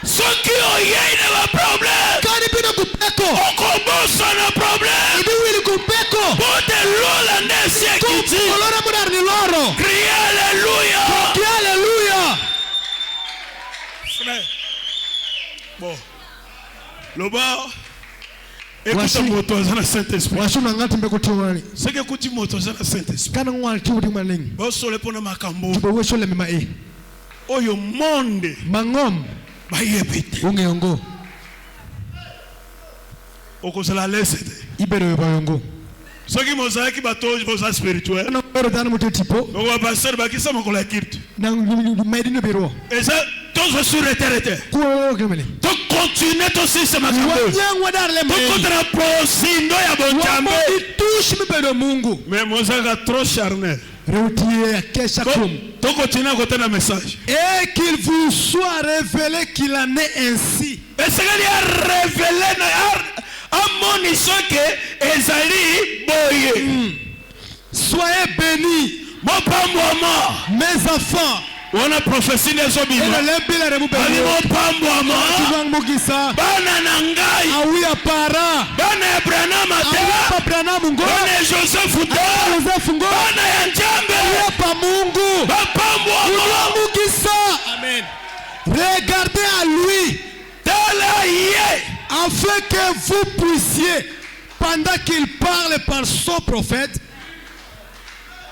Speaker 2: Soki oyei na ba problème.
Speaker 3: Kani bino kupeko.
Speaker 2: Okobosa na problème.
Speaker 3: Ibi wili kupeko.
Speaker 2: Bote lola ndesi ekiti.
Speaker 3: Olora mudar ni loro.
Speaker 2: Crie alléluia.
Speaker 3: Crie alléluia.
Speaker 2: Frère. Bon. Loba. Écoute moto za na Saint-Esprit.
Speaker 3: Washuna ngati mbeko tiwani.
Speaker 2: Seke kuti moto za na Saint-Esprit.
Speaker 3: Kana ngwali tiwudi malengi.
Speaker 2: Bo sole pona makambo.
Speaker 3: Bo sole mema e.
Speaker 2: Oyo monde.
Speaker 3: Mangom.
Speaker 2: Ba yebite.
Speaker 3: Ungeyongo.
Speaker 2: Okozala lesete.
Speaker 3: Ibero yobayongo.
Speaker 2: Soki mozaki bato boza spirituel.
Speaker 3: Na oro dana moto tipo.
Speaker 2: Owa pasteur bakisa makolo ya kirtu.
Speaker 3: Na maidino biro.
Speaker 2: Eza tozo sur retraite.
Speaker 3: Ko kemele.
Speaker 2: To continuer to sise makambo.
Speaker 3: Wanyangwa darle
Speaker 2: mo. To kontra posindo ya bonjambe.
Speaker 3: Touche mi bedo Mungu.
Speaker 2: Mais mozaka trop charnel.
Speaker 3: Retier kesha kum.
Speaker 2: To continuer à côté na message.
Speaker 3: Et qu'il vous soit révélé qu'il en est ainsi.
Speaker 2: Est-ce qu'il y a révélé na amoni soke ezali boye.
Speaker 3: Soyez bénis, mes enfants.
Speaker 2: On a prophétie des obéis. Bana nangai.
Speaker 3: Awi apara.
Speaker 2: Bana Branham atela. Bana Joseph Uta. Bana Yanjambe.
Speaker 3: Awi Mungu. Amen. Regardez à lui. Afin que vous puissiez, pendant qu'il parle par son prophète,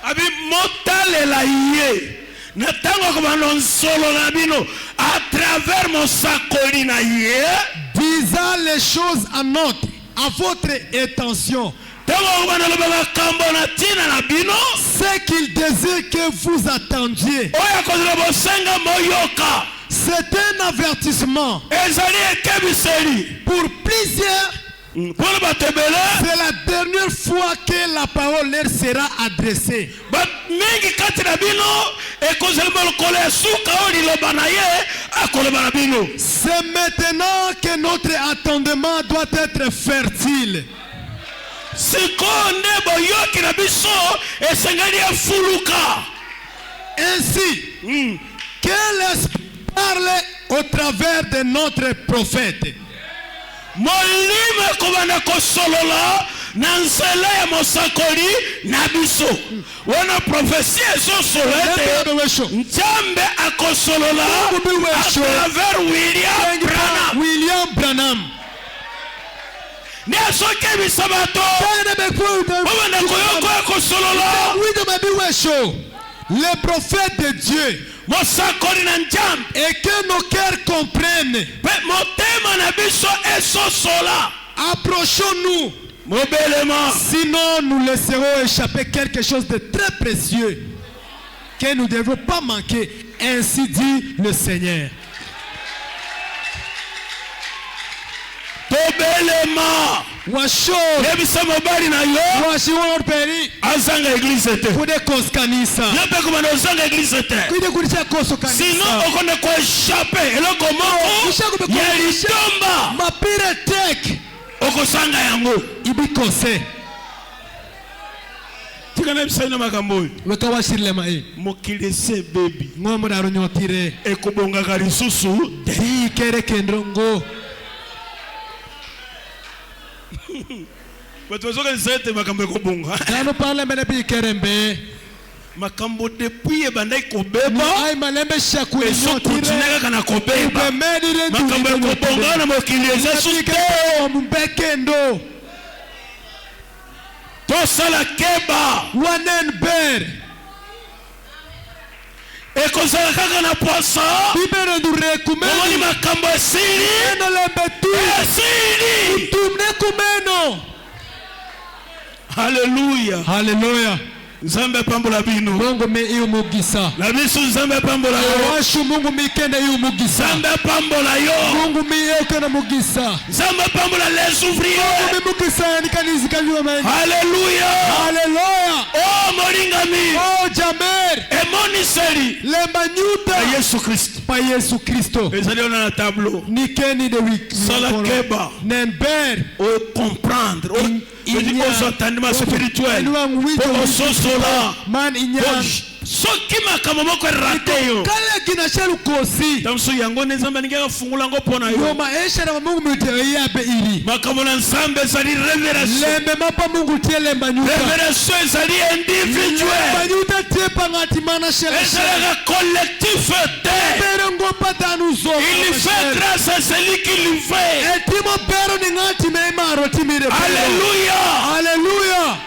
Speaker 2: abi motale la yé. Natango komano solo na bino à travers mon sakoli na yé.
Speaker 3: Disant les choses à notre, à votre intention. Ce qu'il désire que vous attendiez. C'est un avertissement. Pour plusieurs, c'est la dernière fois que la parole leur sera adressée. C'est maintenant que notre attendement doit être fertile. Ainsi, que l'Esprit parle au travers de notre prophète.
Speaker 2: Molime kobana kosolola na nzela ya mosakoli na biso. Wana prophétie so solete. Nzambe akosolola à travers
Speaker 3: William Branham.
Speaker 2: Ne soke bisabato. Obana koyoko akosolola.
Speaker 3: Les prophètes de Dieu. Et que nos cœurs comprennent. Approchons-nous. Sinon nous laisserons échapper quelque chose de très précieux. que nous ne devons pas manquer. Ainsi dit le Seigneur.
Speaker 2: Tobelema.
Speaker 3: Washo.
Speaker 2: Yebisa mobali na yo.
Speaker 3: Washiwa peri.
Speaker 2: Azanga église te.
Speaker 3: Kude koskanisa.
Speaker 2: Yebe kumana azanga église te.
Speaker 3: Kude kulisha koso kanisa.
Speaker 2: Sinon okone ko échapper eloko moko. Yelitomba.
Speaker 3: Mapire tek.
Speaker 2: Okosanga yango.
Speaker 3: Ibikose.
Speaker 2: Tikana bisana makambo.
Speaker 3: Weka washirlema e.
Speaker 2: Mokile se baby.
Speaker 3: Ngomo daro nyotire.
Speaker 2: Ekubonga kalisusu.
Speaker 3: Di kere kendrongo.
Speaker 2: Batuwazoka nisete makambo ekubonga.
Speaker 3: Kano parle mene pi kerembe.
Speaker 2: Makambo depuis ebandai kobeba.
Speaker 3: Ai malembe shakuli
Speaker 2: nyotire. Esokutineka kana kobeba. Makambo ekubonga na mokile se suste.
Speaker 3: Mbekendo.
Speaker 2: Tosala keba.
Speaker 3: Wanen ber.
Speaker 2: Ekozala kaka na poisson.
Speaker 3: Bibere ndure kumeni.
Speaker 2: Omoni makambo esili.
Speaker 3: Eno lembetu.
Speaker 2: Esili.
Speaker 3: Tumne kumeno.
Speaker 2: Hallelujah.
Speaker 3: Hallelujah.
Speaker 2: Nzambe pambola bino.
Speaker 3: Mungu me iyo mugisa.
Speaker 2: Na biso Nzambe pambola yo.
Speaker 3: Washu Mungu mikende iyo mugisa.
Speaker 2: Nzambe pambola yo.
Speaker 3: Mungu mi iyo kana mugisa.
Speaker 2: Nzambe pambola les ouvriers.
Speaker 3: Mungu mi mugisa ni kanisa kaliwa mani.
Speaker 2: Hallelujah.
Speaker 3: Hallelujah.
Speaker 2: Oh molingami.
Speaker 3: Oh jamer.
Speaker 2: Emoniseri.
Speaker 3: Lemba nyuta.
Speaker 2: Pa Yesu Kristo.
Speaker 3: Pa Yesu Kristo.
Speaker 2: Ezali ona na tableau.
Speaker 3: Nikeni de wik.
Speaker 2: Sala keba.
Speaker 3: Nember.
Speaker 2: O comprendre. Il y a un entendement spirituel.
Speaker 3: Man
Speaker 2: soki makambo moko erate yo
Speaker 3: kala kinashelu kosi
Speaker 2: tamso yango nzambe ningeka fungula ngo pona yo
Speaker 3: yo maisha na Mungu mtewe yabe ili
Speaker 2: makambo na nzambe ezali revelation
Speaker 3: lembe mapa Mungu tiele mbanyuta
Speaker 2: revelation ezali individuel
Speaker 3: mbanyuta tie pangati mana shele
Speaker 2: ezali collectif te
Speaker 3: pero ngo patanu zo
Speaker 2: il fait grâce à celui qui lui fait
Speaker 3: etimo pero ni ngati meimaro timire
Speaker 2: alléluia
Speaker 3: alléluia.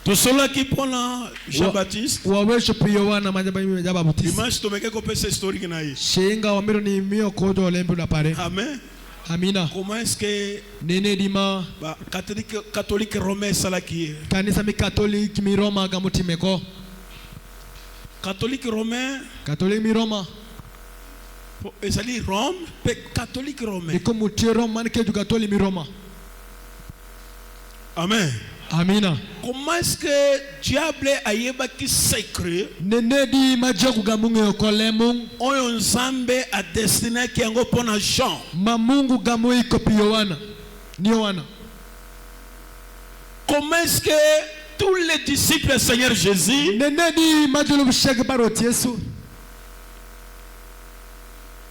Speaker 2: Tosola qui prend la Jean-Baptiste.
Speaker 3: Wawesho piyowana majaba Jean-Baptiste.
Speaker 2: Dimanche tomeke ko pesa historique na ye.
Speaker 3: Shinga wamiro ni mio kodo lembu na pare.
Speaker 2: Amen.
Speaker 3: Amina.
Speaker 2: Comment est-ce que
Speaker 3: nene dima
Speaker 2: ba catholique romain salaki
Speaker 3: kanisa mi catholique mi Roma gamuti meko.
Speaker 2: Catholique romain.
Speaker 3: Catholique mi Roma.
Speaker 2: Ezali Rome, catholique romain.
Speaker 3: Iko muti Roma ni keju catholique mi Roma.
Speaker 2: Amen.
Speaker 3: Amina.
Speaker 2: Comment est-ce que diable ayeba ki secret?
Speaker 3: Nenedi majoku gamungu yokolemu.
Speaker 2: Oyo nzambe a destiné ki yango pona Jean.
Speaker 3: Mamungu gamu iko piyowana. Ni Yohana.
Speaker 2: Comment est-ce que tous les disciples du Seigneur Jésus
Speaker 3: nenedi majolo bushege baroti Yesu.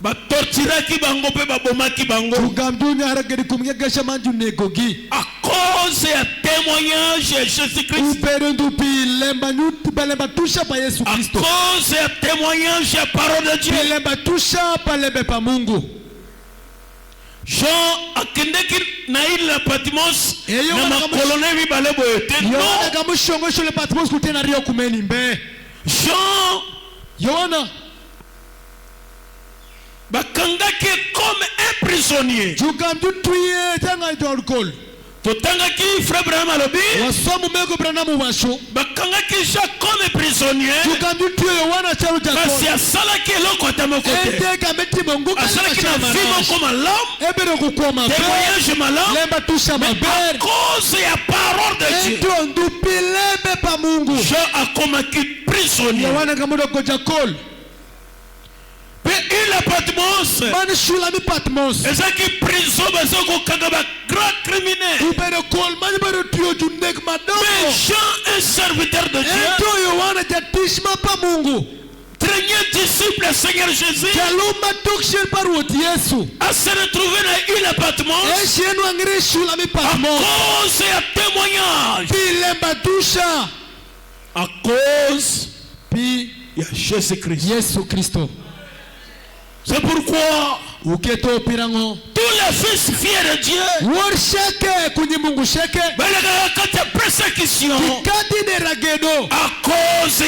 Speaker 2: Ba torturaki bango pe ba bomaki bango.
Speaker 3: Tugamdunya harageri kumyegesha manju negogi.
Speaker 2: À cause ya témoignage de Jésus-Christ. À cause ya témoignage ya parole de Dieu. Jean akendeki na ile la Patmos na makolone mibale boyote. Jean
Speaker 3: Yohana
Speaker 2: bakangaki comme un prisonnier. Totangaki frère Branham alobi bakangaki Jacques comme prisonnier kasi asalaki eloko ata moko te asalaki na vie moko malamu témoignage malamu mais à cause ya parole de Dieu Jean akomaki prisonnier. Il a Patmos. Et ça qui prison parce qu'on kanga ba grand criminel. Mais Jean est serviteur de Dieu. Dernier disciple du Seigneur Jésus a se retrouvé dans l'île de Patmos à cause de témoignage. À cause de Jésus-Christ. C'est pourquoi tous les fils fiers de Dieu persécution à cause de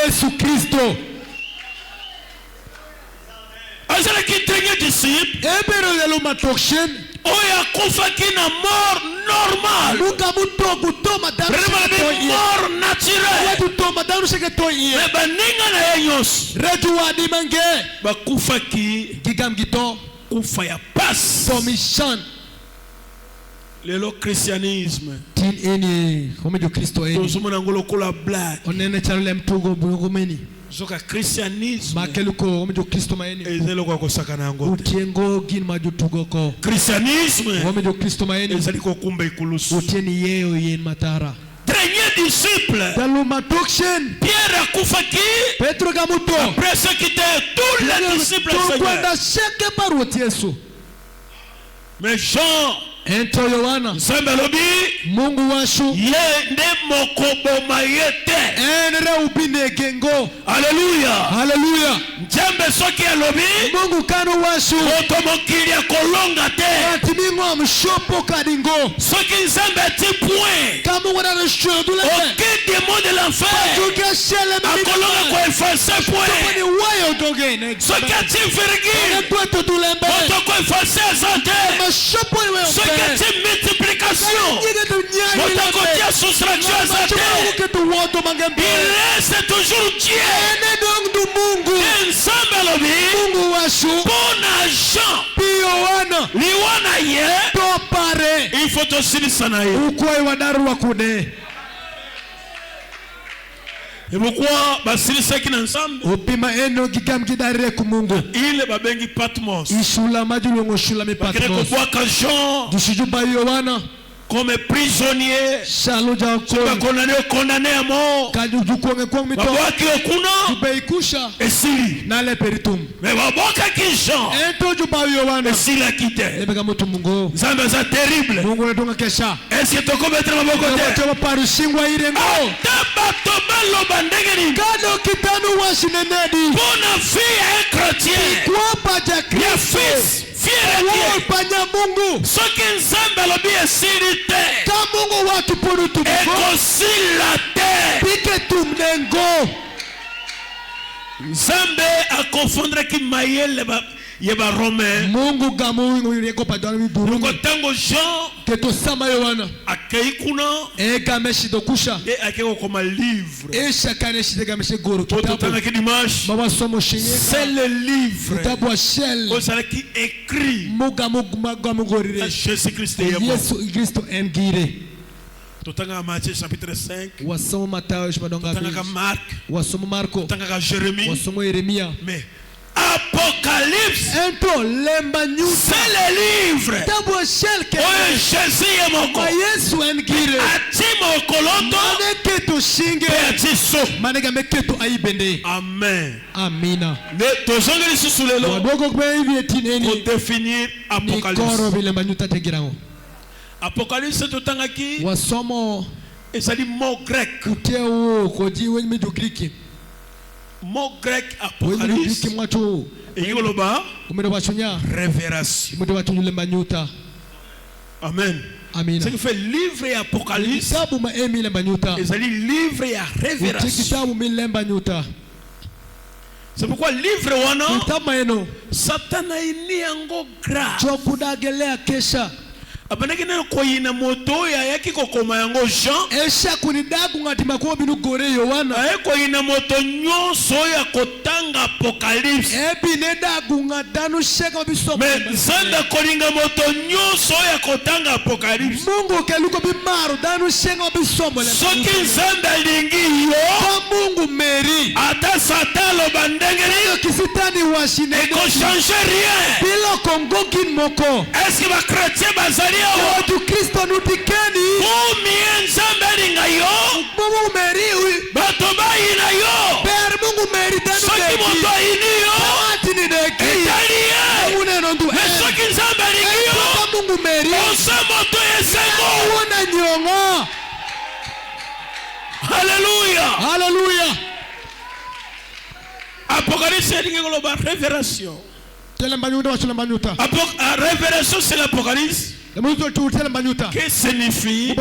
Speaker 2: Jésus-Christ. Azala qui dernier disciple oya kufaki na mort normal mort naturel. Mais baninga na yenyos. Bakufaki kufa ya passe. Le christianisme. Zoka christianisme. Christianisme. Dernier disciple. Pierre Akufaki. Après ce qui était tous les disciples du Seigneur. Mais Jean.
Speaker 3: Mungu washu
Speaker 2: Alléluia.
Speaker 3: Hallelujah.
Speaker 2: Njembe soki alobi
Speaker 3: Mungu kanu washu
Speaker 2: otomokili kolonga te
Speaker 3: atimingo mshopo kadingo
Speaker 2: soki nzambe ti point
Speaker 3: kama wana nshudule
Speaker 2: aucun démon de l'enfer akolonga ko effacer point soki ati virgule otoko effacer zante soki ati multiplication otoko tia soustraction zante il reste toujours Dieu. Nzambe alobi
Speaker 3: Mungu washu
Speaker 2: pona Jean
Speaker 3: piyowana
Speaker 2: liwana ye
Speaker 3: to pare
Speaker 2: il faut tosilisa na ye
Speaker 3: ukwai wadaru wakude
Speaker 2: et pourquoi basilisaki na Nzambe
Speaker 3: upima eno kikamkidare ku Mungu
Speaker 2: ile babengi Patmos
Speaker 3: ishula majulongo shula mi Patmos
Speaker 2: kwa Jean
Speaker 3: dushijuba yowana
Speaker 2: comme prisonnier condamné à mort babwaki okuna esili mais babwakaki Jean esilaki te Nzambe aza terrible. Est-ce que tokometre maboko te ata bato baloba ndenge nini mpona fille ya un chrétien ya fils soki Nzambe alobi esili te ekosila te. Nzambe akonfondraki mayele yeba Romain.
Speaker 3: Mungu gamu yeko padani Burundi.
Speaker 2: Tango Jean
Speaker 3: keto sama yowana.
Speaker 2: Akei kuna.
Speaker 3: Ega meshi dokusha.
Speaker 2: E akeko koma livre.
Speaker 3: E shakane shidega meshi goro
Speaker 2: kitabu. Tanga ki dimanche.
Speaker 3: Baba somo shinye.
Speaker 2: C'est le livre.
Speaker 3: Kitabu wa shell.
Speaker 2: Osala ki écrit.
Speaker 3: Muga gorire.
Speaker 2: Jésus Christ yebo.
Speaker 3: Yesu Kristo engire.
Speaker 2: Totanga Matthieu chapitre 5.
Speaker 3: Wasomo Mathayo shibadonga.
Speaker 2: Tanga Marc.
Speaker 3: Wasomo Marco.
Speaker 2: Tanga Jérémie.
Speaker 3: Wasomo Yeremia.
Speaker 2: Mais Apocalypse, c'est le livre. Jésus est mon corps. Amen.
Speaker 3: Amina.
Speaker 2: Pour définir Apocalypse. Apocalypse c'est tout un qui. Et ça dit mot grec. Mot grec Apocalypse et yoloba révélation. Amen. Ce qui fait livre et Apocalypse et ça dit livre et révélation. C'est pourquoi livre wana Satan a ini yango grave. Abanaki na koyina moto ya yaki kokoma yango Jean
Speaker 3: esha kunidagu ngatima ko binu gore yowana
Speaker 2: koyina moto nyonso ya kotanga Apocalypse
Speaker 3: ebinedagu ngadanu sheka bisomo
Speaker 2: mais Nzambe kolinga moto nyonso ya kotanga Apocalypse
Speaker 3: Mungu keluko bimaru danu sheka bisomo
Speaker 2: soki Nzambe alingi yo
Speaker 3: Mungu meri
Speaker 2: ata Satan lo bandengeri
Speaker 3: kisitani washine
Speaker 2: eko changer rien
Speaker 3: bilo kongoki moko
Speaker 2: est-ce que ba chrétien bazali
Speaker 3: tu Kristo nutikeni
Speaker 2: kumie Nzambe alinga yo
Speaker 3: Mungu meri
Speaker 2: bato bayina yo
Speaker 3: per Mungu meri danu
Speaker 2: soki moto ayini yo etalie mais soki Nzambe alingi yo
Speaker 3: Mungu meri
Speaker 2: osa moto yesengo
Speaker 3: wana nyongo.
Speaker 2: Alléluia.
Speaker 3: Alléluia.
Speaker 2: Apocalypse c'est la révélation. Révélation c'est l'Apocalypse. Que signifie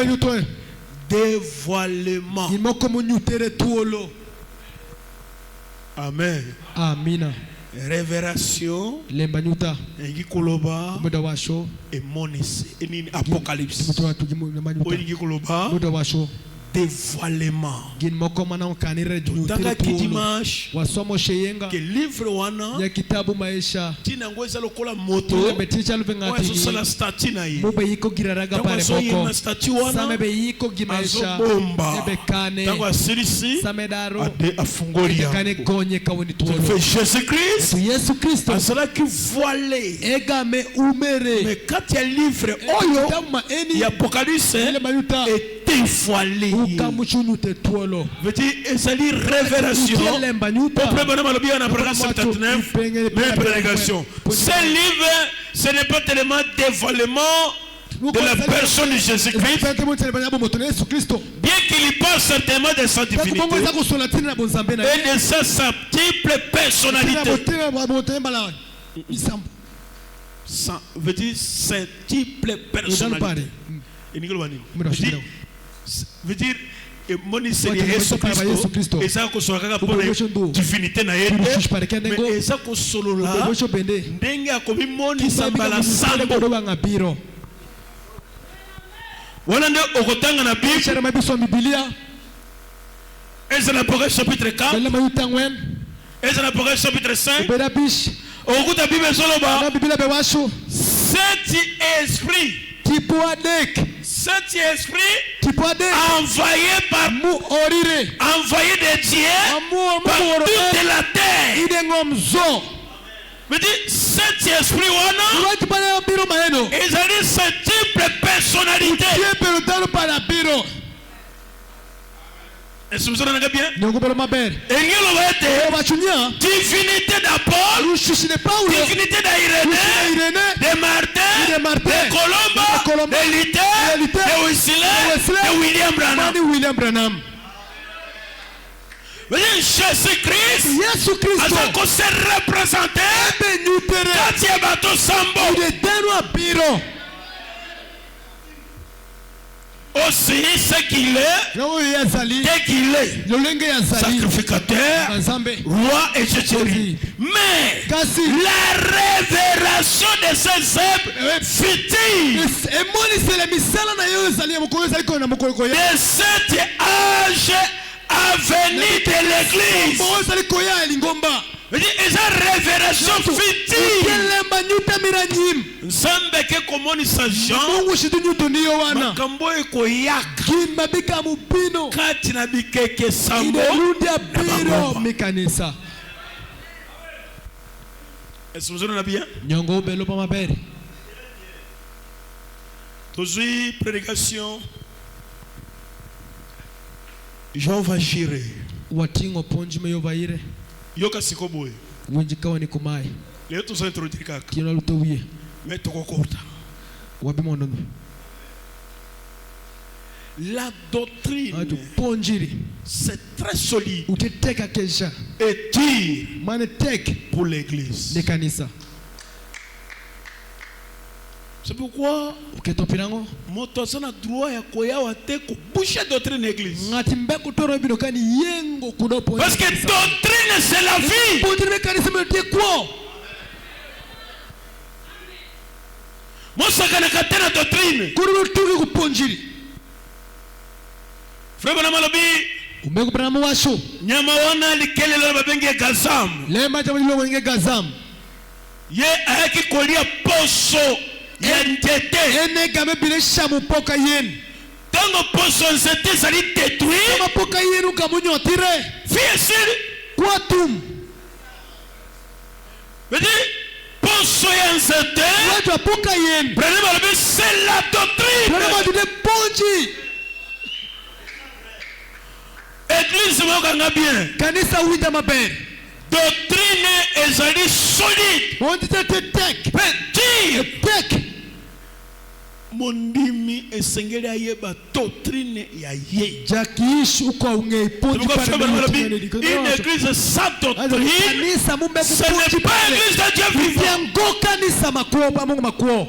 Speaker 2: dévoilement.
Speaker 3: Amen. Amina.
Speaker 2: révélation
Speaker 3: lembanyuta
Speaker 2: ngikoloba
Speaker 3: muda washo
Speaker 2: emonisi enini apocalypse ngikoloba
Speaker 3: muda washo
Speaker 2: dévoilement
Speaker 3: gin mokomana ukanire
Speaker 2: tanga kidimash
Speaker 3: wasomo sheyenga
Speaker 2: que livre wana
Speaker 3: ya kitabu maisha
Speaker 2: tina ngoza lokola moto
Speaker 3: beticha luvengati
Speaker 2: wazo sala statina yi
Speaker 3: mube yiko giraraga pare boko same be yiko gimaisha ebe kane
Speaker 2: tango asirisi
Speaker 3: samedaro
Speaker 2: ade afungolia
Speaker 3: kane gonye kawoni tuolo
Speaker 2: Jésus Christ
Speaker 3: Yesu Kristo
Speaker 2: asala ki voilé
Speaker 3: egame umere
Speaker 2: mais quand il y a livre oyo ya apocalypse est dévoilé
Speaker 3: ukamuchunyute tuolo
Speaker 2: veut dire ezali révélation problème na lobi na paragraphe 79 mais prédication ce livre ce n'est pas tellement dévoilement de la personne de Jésus-Christ, bien qu'il y parle certainement de sa divinité et de sa multiple personnalité. Ça veut dire multiple personnalité. Veut dire Jésus Christ et ça kosolaka pour divinité na yende mais ça kosolola ndenge akomimoni sambala sambo. Voilà nde okotanga na Biblia. Ezra Apocalypse chapitre 4. Ezra Apocalypse chapitre 5. Okuta Bible soloba. Saint-Esprit. Saint-Esprit envoyé par envoyé de Dieu par toute la terre. Mais dit Saint-Esprit wana ils ont dit ce type de personnalité. Est-ce que vous entendez bien? Divinité d'Apôtre, divinité d'Irénée, de Martin, de Colomba, de Luther, de Wesley, de William Branham. Jésus-Christ a se représenté quand il y a bateau Sambo. Aussi ce qu'il est, dès qu'il est sacrificateur, roi et etc. Mais la révélation de ces œuvres futures de cet âge à venir de l'église. Et sa révélation future. Nzambe ke komonisa Jean makambo ekoyaka kati na bikeke sambo est-ce que vous entendez bien? Tozui prédication Jean va gérer. Yoka sikoboye.
Speaker 3: Wenjikawa ni kumai.
Speaker 2: Leo tusa introduire kaka.
Speaker 3: Kino lutowie.
Speaker 2: Mais tokokota.
Speaker 3: Wabimono.
Speaker 2: La doctrine. C'est très solide.
Speaker 3: Uteteka kesha.
Speaker 2: Et dire.
Speaker 3: Manetek
Speaker 2: pour l'église.
Speaker 3: De kanisa.
Speaker 2: C'est pourquoi moto sana droit ya koyawa te ko boucher doctrine l'église. Parce que doctrine c'est la vie. Mosaka na katena doctrine. Frère bana malobi.
Speaker 3: Umeko bana washo.
Speaker 2: Nyama wana likele la babenge gazam.
Speaker 3: Lema jambo ngenge gazam.
Speaker 2: Ye ayaki kolia poso. Tango poso nzete sali détruit.
Speaker 3: Quatum.
Speaker 2: Poso ya nzete. C'est la doctrine. Église mokanga bien.
Speaker 3: Kanisa wida maber.
Speaker 2: Doctrine ezali solide. Petit. Mondimi esengeli ayeba doctrine ya ye.
Speaker 3: Jakish uko ungeiponji
Speaker 2: pale. Une église sans doctrine. Ce n'est pas l'église de Dieu vivant.
Speaker 3: Kanisa makuo pa Mungu makuo.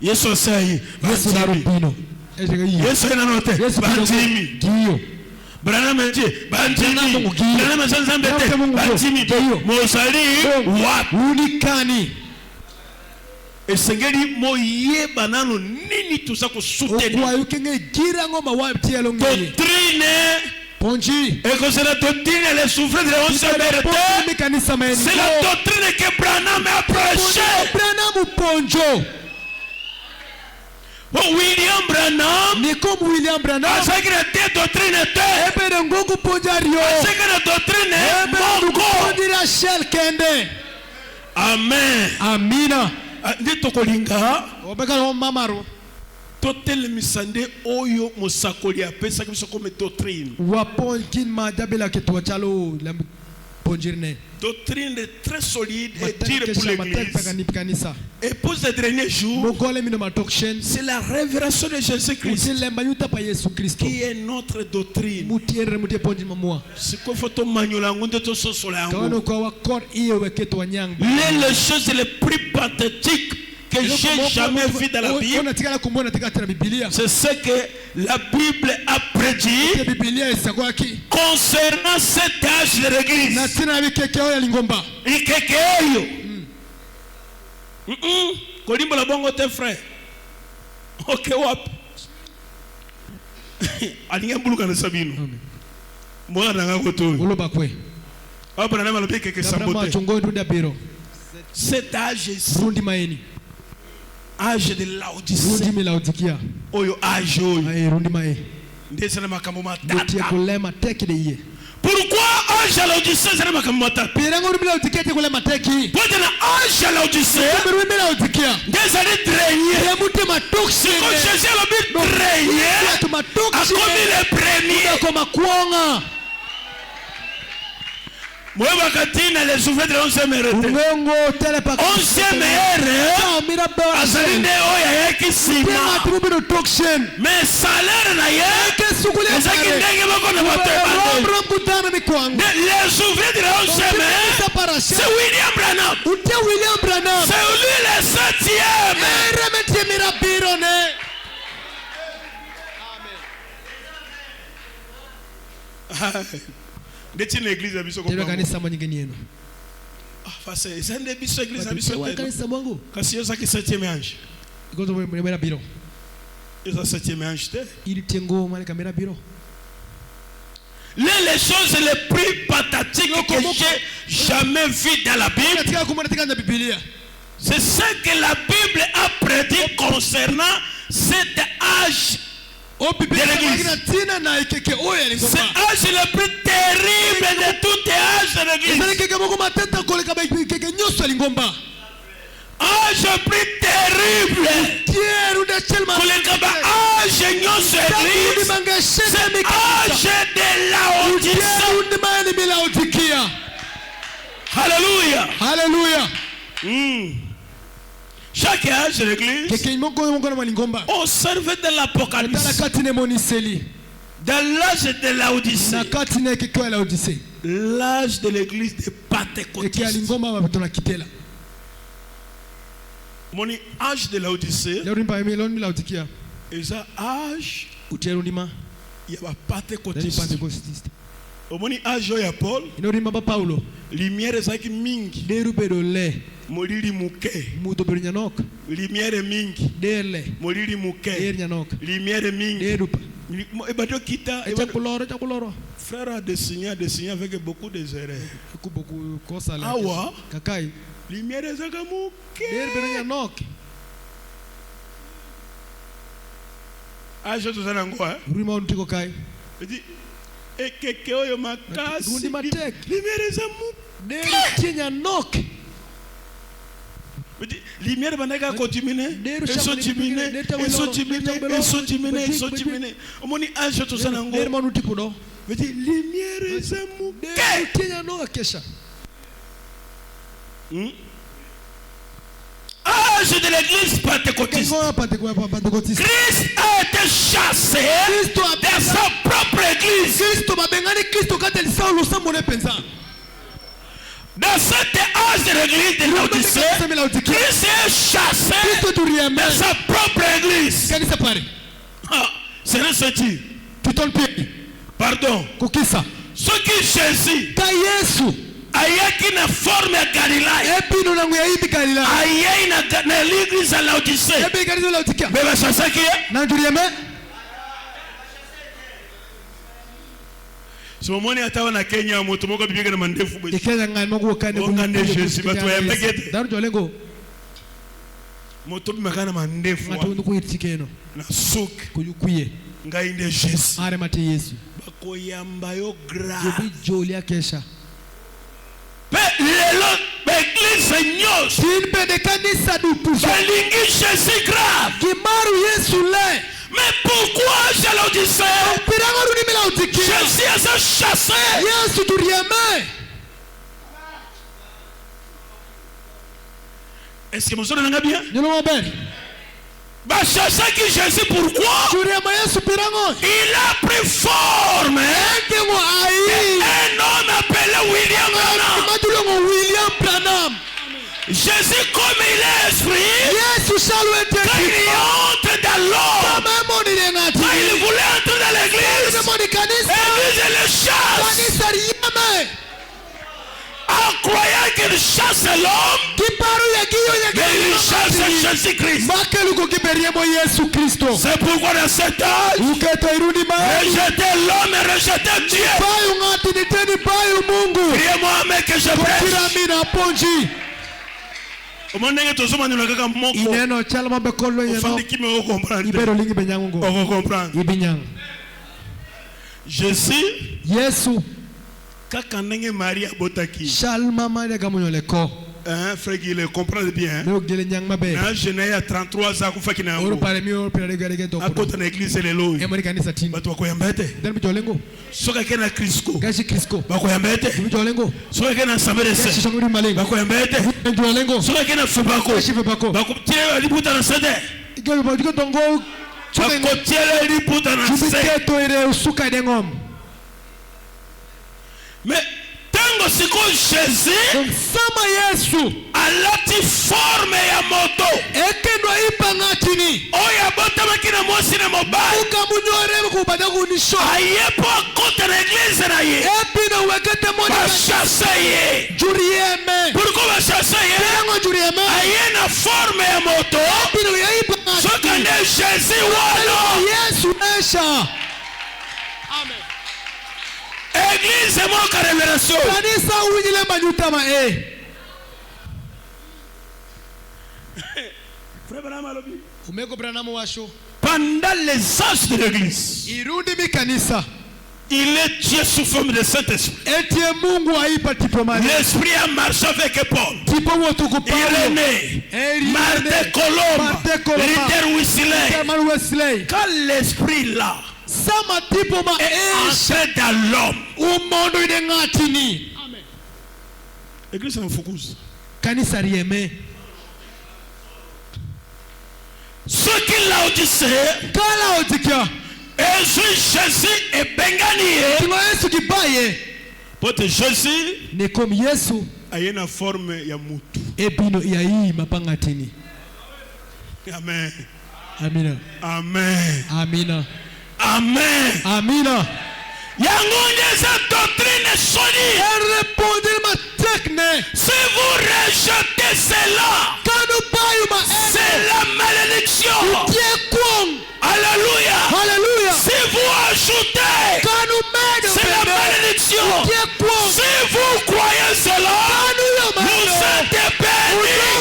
Speaker 2: Yesu asai.
Speaker 3: Yesu narubino.
Speaker 2: Yesu na note.
Speaker 3: Yesu
Speaker 2: bandimi.
Speaker 3: Giyo.
Speaker 2: Branham dit, Banjini, Branham Zanzambete, Banjini, Mosali, Wap,
Speaker 3: Unikani.
Speaker 2: Et Sengeli Moye Banano, Nini tout ça pour soutenir. Doctrine.
Speaker 3: Ponji.
Speaker 2: Et que c'est la doctrine, les souffrances de la vérité. C'est la doctrine que Branham a prêché.
Speaker 3: Branham Ponjo.
Speaker 2: William Branham.
Speaker 3: Ni comme William Branham.
Speaker 2: A ce que la doctrine était.
Speaker 3: Ebe Ngoku Ponjario.
Speaker 2: A ce que la doctrine est.
Speaker 3: Ebe Ngoku Ponjira Kende.
Speaker 2: Amen.
Speaker 3: Amina.
Speaker 2: Ndi tokolinga.
Speaker 3: Obeka mamaro.
Speaker 2: Totel misande oyo mosakoli apesa kiso comme doctrine.
Speaker 3: Wapon kin madabela ke toachalo la ponjirne.
Speaker 2: Doctrine très solide et dure pour l'église. Et pour ce dernier jour, c'est la révélation de Jésus-Christ qui est notre doctrine. C'est quoi faut les choses les plus pathétiques que j'ai jamais vu dans la Bible, c'est ce que la Bible a prédit concernant cet âge de l'église. Kolimbo la bongo te frère. Ok wap. Alinga mbuluka na sabino. Mwana nanga koto.
Speaker 3: Oloba kwe.
Speaker 2: Abana na malobi keke sambote. Cet âge ici.
Speaker 3: Rundi maeni.
Speaker 2: Âge de Laodicée.
Speaker 3: Rundi me Laodikia.
Speaker 2: Oyo âge oyo.
Speaker 3: Ay rundi mae.
Speaker 2: Ndese na makambo matata.
Speaker 3: Dotia kolema teki de ye.
Speaker 2: Pourquoi âge à Laodicée c'est na makambo matata?
Speaker 3: Pirango rundi Laodikia te kolema teki.
Speaker 2: Pourquoi na âge à Laodicée?
Speaker 3: Rundi Laodikia.
Speaker 2: Ndese ali traîner.
Speaker 3: Ya muté matoksi.
Speaker 2: Quand Jésus a le but traîner.
Speaker 3: Tu matoksi.
Speaker 2: A comme le premier.
Speaker 3: Koma kuonga.
Speaker 2: Moi bakatina les souffles de 11e heure. 11e heure. Asaline oya yaki sima. Mais salaire na ye. Ezaki ndenge bako na bato. Les souffles de 11e heure. C'est William Branham. C'est lui le 7e. Ndeti na église abiso ko.
Speaker 3: Kanisa manyingeni yenu.
Speaker 2: Ah face c'est une biso église abiso.
Speaker 3: Kanisa mwangu.
Speaker 2: Kasi yo saki 7e ange.
Speaker 3: Ikozo mwana biro.
Speaker 2: Yo sa 7e ange te.
Speaker 3: Il tengo mwana kamera biro.
Speaker 2: Les choses les plus pathétiques que j'ai jamais vues dans la Bible. C'est ce que la Bible a prédit concernant cet âge. C'est l'âge le plus terrible de tout âge de l'église. Âge plus terrible. C'est âge de Laodicée. Alléluia.
Speaker 3: Alléluia.
Speaker 2: Chaque âge de l'église observe de l'Apocalypse. Dans l'âge de Laodicée, l'âge de l'église de Pentecôtiste. Mon âge de Laodicée, et ça âge, il y a Pentecôtiste. Au moni âge ya Paul, lumière ezaki mingi. Molili muke. Lumière mingi. Molili muke. Lumière mingi. Ebato kita. Frère a dessiné avec beaucoup de erreurs. Awa. Lumière ezaka muke. Âge to zanangwa. Dit et keke oyo makasi lumière za muke. Lumière banaka continuer so dimine omoni âge to sana ngo lumière za muke. Âge de l'église pentecôtiste. Christ a été chassé de sa propre église. Dans cet âge de l'église de Laodicée, Christ est chassé de sa propre église. C'est un sorti. Pardon.
Speaker 3: Kukisa.
Speaker 2: Ce qui Jésus.
Speaker 3: Ta Yesu.
Speaker 2: Ayaki na forme ya Galilaya.
Speaker 3: Epi no nangu ya ibi Galilaya.
Speaker 2: Ayai na l'église à Laodicée.
Speaker 3: Epi kanisa la Laodicea.
Speaker 2: Beba sasaki.
Speaker 3: Nanjurieme.
Speaker 2: So moni atawa na Kenya moto moko bibika na mandefu bwe.
Speaker 3: Ikenya ngani moko kane
Speaker 2: ku. Ngane Jésus batu ya mbegete.
Speaker 3: Daru jolengo.
Speaker 2: Moto bimakana mandefu.
Speaker 3: Ngatu nduku itikeno.
Speaker 2: Na souk
Speaker 3: kuyukuye.
Speaker 2: Ngai nde Jésus.
Speaker 3: Are mate Yesu.
Speaker 2: Bakoyamba yo grave.
Speaker 3: Jobi jolia kesha.
Speaker 2: L'église nyos.
Speaker 3: Tilbe de kanisa du pouvoir.
Speaker 2: Balingi Jésus grave.
Speaker 3: Kimaru Yesu le.
Speaker 2: Mais pourquoi je l'Odyssée? Jésus a chassé.
Speaker 3: Yesu turieme.
Speaker 2: Est-ce que vous avez bien?
Speaker 3: Nous
Speaker 2: va chasser qui Jésus pourquoi? Il a pris forme un homme appelé William Branham. Jésus comme il est esprit, quand il entre dans l'homme, il voulait entrer dans l'église, l'église le chasse. En croyant qu'il chasse l'homme, mais il chasse Jésus-Christ. C'est pourquoi dans cet âge, rejeter l'homme et rejeter Dieu. Priez-moi mais que je prêche.
Speaker 3: Ineno chalma bekolo yeno ibero lingi benyango
Speaker 2: Jésus
Speaker 3: Yesu
Speaker 2: kaka ndenge Maria botaki
Speaker 3: chalma Maria gamunyoleko
Speaker 2: frère il comprend bien na jeune ya 33 ans kufa kina
Speaker 3: oro pare mi oro pere gare to
Speaker 2: akota na église lelo
Speaker 3: emori kanisa tin
Speaker 2: batu bakoyambete
Speaker 3: derbi jolengo
Speaker 2: soka kena Crisco
Speaker 3: gashi Crisco
Speaker 2: bakoyambete
Speaker 3: derbi jolengo
Speaker 2: soka kena Samerese
Speaker 3: gashi shonguri malengo
Speaker 2: bakoyambete
Speaker 3: derbi jolengo
Speaker 2: soka kena Febako
Speaker 3: gashi Febako
Speaker 2: bakotiela libuta na sede
Speaker 3: igelo bajiko tongo
Speaker 2: bakotiela libuta na sede
Speaker 3: to ire usuka dengom
Speaker 2: mais tango siko Jésus
Speaker 3: sama Yesu
Speaker 2: alati forme ya moto
Speaker 3: ekendo ipanga chini
Speaker 2: oya bota makina mosi na mobile
Speaker 3: ukamunyore kubada kunisho
Speaker 2: ayepo kote na église na ye
Speaker 3: epino wekete moja
Speaker 2: ba chasse ye
Speaker 3: jurieme
Speaker 2: pourquoi ba chasse ye
Speaker 3: ngo jurieme
Speaker 2: aye na forme ya moto
Speaker 3: epino ipanga
Speaker 2: soka ne Jésus walo
Speaker 3: Yesu esha
Speaker 2: église moka révélation
Speaker 3: kanisa unyile manyutama
Speaker 2: frère Branham alobi
Speaker 3: umeko Branham washo
Speaker 2: pendant les âges de l'église
Speaker 3: irudi mikanisa
Speaker 2: il est Dieu sous forme de Saint-Esprit.
Speaker 3: Etie Mungu aipa tipomani.
Speaker 2: L'Esprit a marché avec Paul. Irénée, Martin Colombe, Ritter Wesley. Quand l'Esprit là est entré dans l'homme, l'église en focus.
Speaker 3: Kanisa rieme.
Speaker 2: Ce qu'il a dit,
Speaker 3: kala odikia.
Speaker 2: Jésus et Bengani. Pote Jésus
Speaker 3: ne comme Yesu
Speaker 2: a une forme ya mutu.
Speaker 3: Ebino ya hii mapangatini.
Speaker 2: Amen.
Speaker 3: Amina.
Speaker 2: Amen.
Speaker 3: Amina.
Speaker 2: Amen.
Speaker 3: Amina.
Speaker 2: Yangonde cette doctrine solide.
Speaker 3: Elle répondit ma techne.
Speaker 2: Si vous rejetez cela, c'est la malédiction. Alléluia.
Speaker 3: Alléluia.
Speaker 2: Si vous ajoutez, c'est la malédiction. Si vous croyez cela, vous êtes bénis.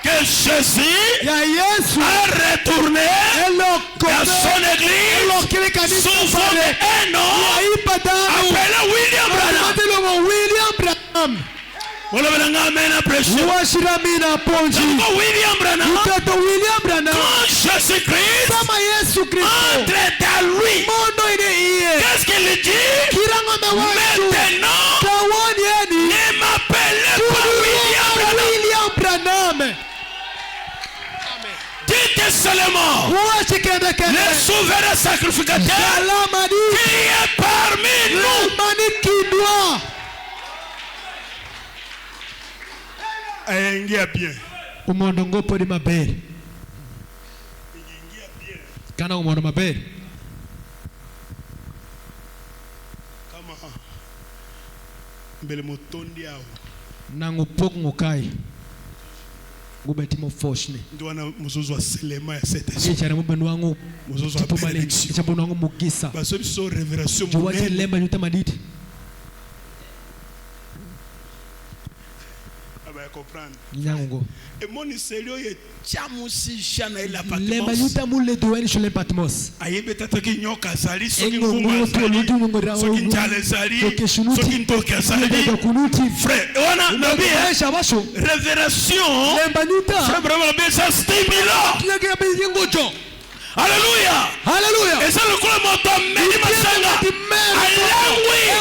Speaker 2: Que Jésus a retourné dans son église sous forme d'un homme appelé William Branham. William Branham, quand Jésus-Christ entre dans lui, qu'est-ce qu'il dit? Maintenant, ne m'appelez pas William Branham. Dites seulement le souverain sacrificateur qui est parmi nous. Ingia bien.
Speaker 3: Umondongopo ni mabere. Kana umona maber.
Speaker 2: Kama mbele motondi ao.
Speaker 3: Nango pok ngokai. Ngubeti mo foshne.
Speaker 2: Ndo wana muzuzu wa selema ya sete.
Speaker 3: Echara mo benwango.
Speaker 2: Muzuzu wa benediction.
Speaker 3: Echara benwango mugisa.
Speaker 2: Baso biso révélation
Speaker 3: monene. Juwate lemba yuta maditi.
Speaker 2: Aba comprendre.
Speaker 3: Nyango.
Speaker 2: Et mon iselio ye chamusi shana ila patmos.
Speaker 3: Lemba yuta mule doeni shule patmos.
Speaker 2: Ayebe tataki nyoka zali soki nguma zali. Soki njale zali. Soki ntoke zali. Frère, wana nabi révélation.
Speaker 3: Lemba yuta.
Speaker 2: Frère, vraiment bien ça stimulant. Alléluia.
Speaker 3: Alléluia.
Speaker 2: Et ça le coup moto meni masanga. Alléluia.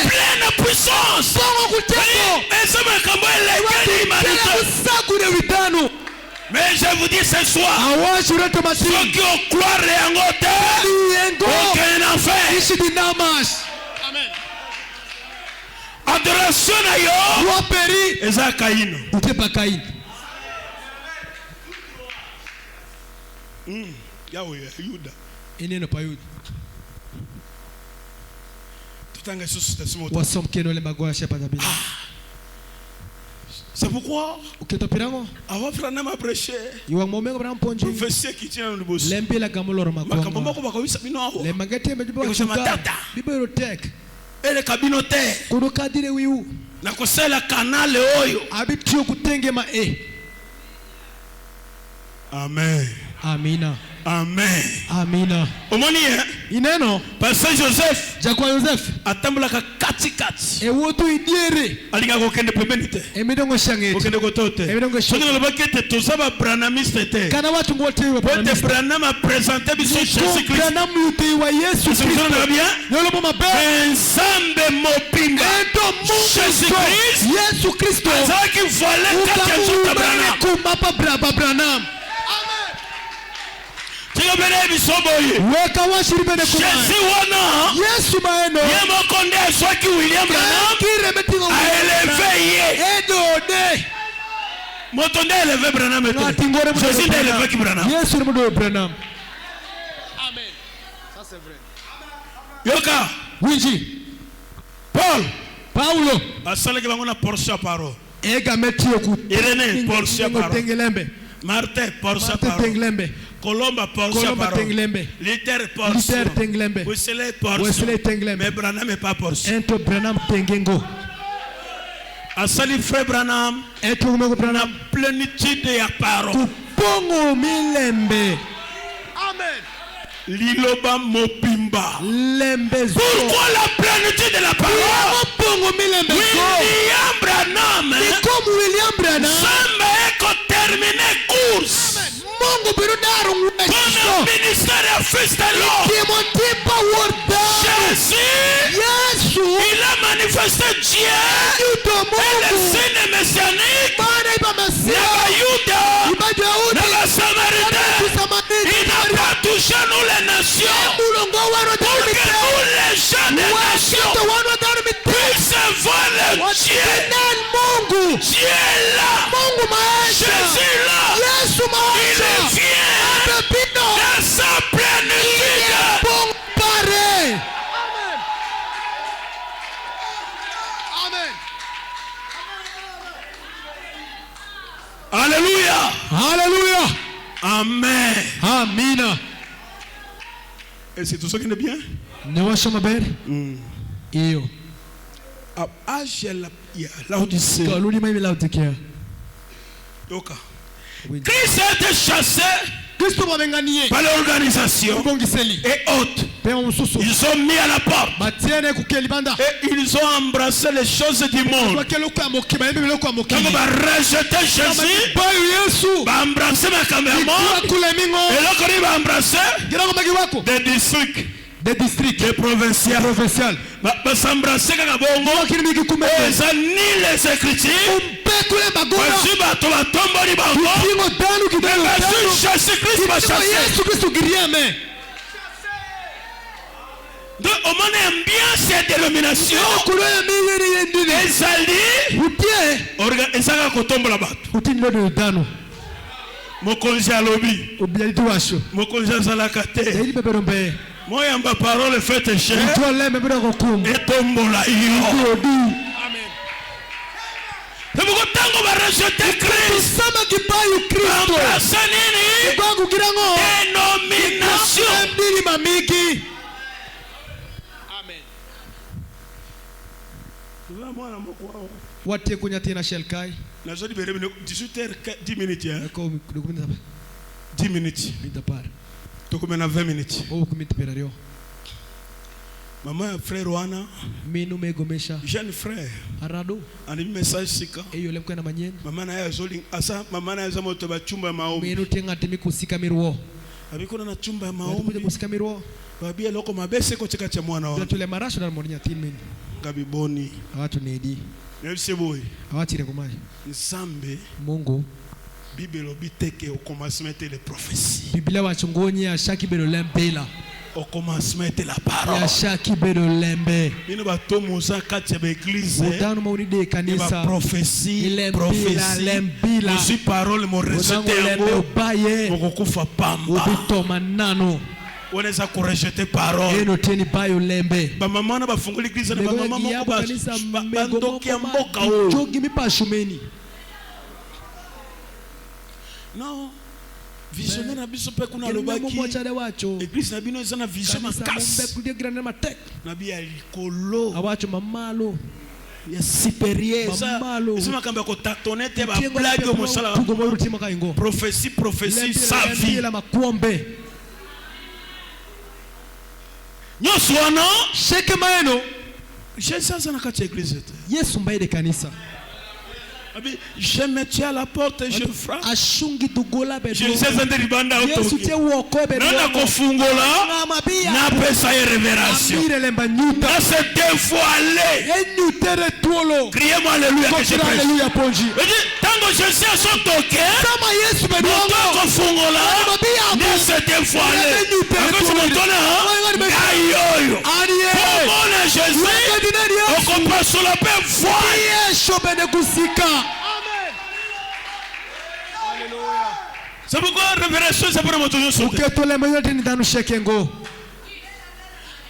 Speaker 2: Pleine puissance. Et ça me kambo elekeli manito. Mais je vous dis ce soir, ceux qui ont croire en auteur, aucun enfer. Amen. Adoration à yo. Eza Caïn.
Speaker 3: Utepa Caïn.
Speaker 2: Yahweh, Yuda.
Speaker 3: Ineno pa Yuda.
Speaker 2: Tutanga sous ce mot.
Speaker 3: Wasom keno le magoya shepa zabina.
Speaker 2: C'est pourquoi avant Franam a prêché prophétie qui tient dans le boss. Et le cabinotaire na kosela canal oyo
Speaker 3: abitio kutengema
Speaker 2: Amen.
Speaker 3: Amina.
Speaker 2: Amen.
Speaker 3: Amina.
Speaker 2: Omoni
Speaker 3: ineno
Speaker 2: Pasteur Joseph
Speaker 3: Jakwa Joseph
Speaker 2: atambulaka kati
Speaker 3: e wotu idiere
Speaker 2: alinga kokende pembeni te
Speaker 3: emidongo shangete
Speaker 2: kokende kotote
Speaker 3: emidongo
Speaker 2: shangete soki lobakete tozaba branamiste te
Speaker 3: kana watu ngote wa
Speaker 2: branamiste Branham a présenté biso Jésus Christ
Speaker 3: Branham yuti wa Yesu Kristo yolo mama be
Speaker 2: ensemble mopinga
Speaker 3: Jésus Christ Yesu Kristo
Speaker 2: azaki volé kati ya nzota Branham
Speaker 3: kumapa braba Branham.
Speaker 2: Jésus wana
Speaker 3: Yesu maeno
Speaker 2: yemo konde soki William Branham a élevé
Speaker 3: edode
Speaker 2: motonde élevé Branham Jésus a élevé qui Branham
Speaker 3: Yesu ni modo Branham.
Speaker 2: Amen. Ça c'est vrai. Yoka
Speaker 3: winji Paulo
Speaker 2: asalaki bango na Porsche paro
Speaker 3: ega metio ku
Speaker 2: Irene Porsche paro
Speaker 3: tengelembe
Speaker 2: Martin Porsche paro
Speaker 3: tengelembe
Speaker 2: Colomba Porsche paro Liter Porsche
Speaker 3: tengelembe
Speaker 2: Wesley Porsche
Speaker 3: tengelembe
Speaker 2: mais Branham n'est pas Porsche
Speaker 3: ento Branham tengengo
Speaker 2: asali frère Branham
Speaker 3: ento mego Branham
Speaker 2: plénitude ya parole
Speaker 3: pongo milembe.
Speaker 2: Amen. Liloba mopimba.
Speaker 3: Lembezo.
Speaker 2: Pourquoi la plénitude de la parole? William Branham.
Speaker 3: Comme William Branham.
Speaker 2: Semble que terminer course.
Speaker 3: Mungu birudaru
Speaker 2: Ton ministère fils de l'homme. Jésus.
Speaker 3: Yesu.
Speaker 2: Il a manifesté Dieu. Et le signe messianique. Naba Yuda. Naba Samaritain. Il n'a pas touché nous les nations. Pour que nous les gens des nations puissent voir le Dieu. Dieu est là. Jésus est là. Il vient dans sa plénitude. Alléluia.
Speaker 3: Alléluia.
Speaker 2: Amen.
Speaker 3: Amina.
Speaker 2: Et c'est tout ça qui est bien.
Speaker 3: Ne washa mabere. Iyo.
Speaker 2: Laodicée.
Speaker 3: Kaluli mai Laodicea.
Speaker 2: Yoka. Christ a été chassé par l'organisation et autres. Ils ont mis à la porte. Et ils ont embrassé les choses du monde. Quand on va rejeter Jésus, on va embrasser ma caméraman. Et là, quand il va embrasser des districts, des provinciales. Va s'embrasser quand on va ni les écritures. Donc, au moins, ambiance cette dénomination. Mokonzi alobi.
Speaker 3: Obialitu washo.
Speaker 2: Mokonzi azalakate.
Speaker 3: Eli beberombe.
Speaker 2: Moya mba parole fait cher.
Speaker 3: Itole mebera kokum.
Speaker 2: Etombola iyo.
Speaker 3: Amen.
Speaker 2: Tebuko tango ba rejeter Christ.
Speaker 3: Sama kibayu Kristo.
Speaker 2: Ambrasa nini?
Speaker 3: Kwangu kirango.
Speaker 2: Dénomination.
Speaker 3: Ndili mamiki. Amen.
Speaker 2: Mwana moko.
Speaker 3: Watie kunyati na shelkai.
Speaker 2: Na jodi berebe 18h 10 minutes ya.
Speaker 3: Ko dokumenta ba.
Speaker 2: 10 minutes.
Speaker 3: Mitapara.
Speaker 2: Tokomena 20 minutes.
Speaker 3: O kumitiperario.
Speaker 2: Maman frère wana.
Speaker 3: Minu megomesha.
Speaker 2: Jeune frère.
Speaker 3: Arado.
Speaker 2: Ani message sika.
Speaker 3: Eyo lemkwe na manyeni.
Speaker 2: Mama na ya zoli asa mama na ya zama to ba chumba ya maombi.
Speaker 3: Minu tenga temi kusika mirwo.
Speaker 2: Abiko na chumba ya
Speaker 3: Maombi
Speaker 2: maombi.
Speaker 3: kusika mirwo.
Speaker 2: Babia loko mabese ko cheka cha mwana wa.
Speaker 3: Tule marasho na moninya tinmeni.
Speaker 2: Ngabiboni.
Speaker 3: Awatu nedi.
Speaker 2: Nefse boy.
Speaker 3: Awatire kumai.
Speaker 2: Nzambe.
Speaker 3: Mungu.
Speaker 2: Bible obiteke au commencement était les prophéties.
Speaker 3: Biblia wachongonya ya shaki bero lembela.
Speaker 2: Au commencement était la parole.
Speaker 3: Ya shaki bero lembe.
Speaker 2: Bino ba tomoza kati ya église.
Speaker 3: Modano mauni de kanisa.
Speaker 2: Ba prophétie,
Speaker 3: lembila.
Speaker 2: Je suis parole mon rejeté yango. Mokokufa pamba.
Speaker 3: Obito manano.
Speaker 2: Oneza ko rejeter parole.
Speaker 3: Eno teni bayo lembe.
Speaker 2: Ba mama na ba fungula église na ba mama moko ba bandoki ya mboka o.
Speaker 3: Jogi mi pa shumeni.
Speaker 2: Non. Visionnaire na biso pe kuna lobaki. Église na bino eza na vision makasi. Na bi ya likolo.
Speaker 3: Awacho mamalo.
Speaker 2: Ya supérieur ça. C'est ma kamba ko tatone te ba blague mo sala. Prophétie sa vie. Nyoswana
Speaker 3: sheke maeno.
Speaker 2: Jésus sana kati église.
Speaker 3: Yesu mbaye de kanisa.
Speaker 2: Je me tiens à la porte et je frappe. Je sais Nana kofungola na pesa révélation. Na c'est deux fois aller. Criez-moi alléluia que je prêche. Tango Jésus a son token. Moto kofungola na c'est deux fois aller. Ako tumotona ayoyo. Pomona Jésus. Okopa sur la paix foi. C'est pourquoi révélation c'est pour moto nyonso.
Speaker 3: Uketole mayote ni danu shekengo.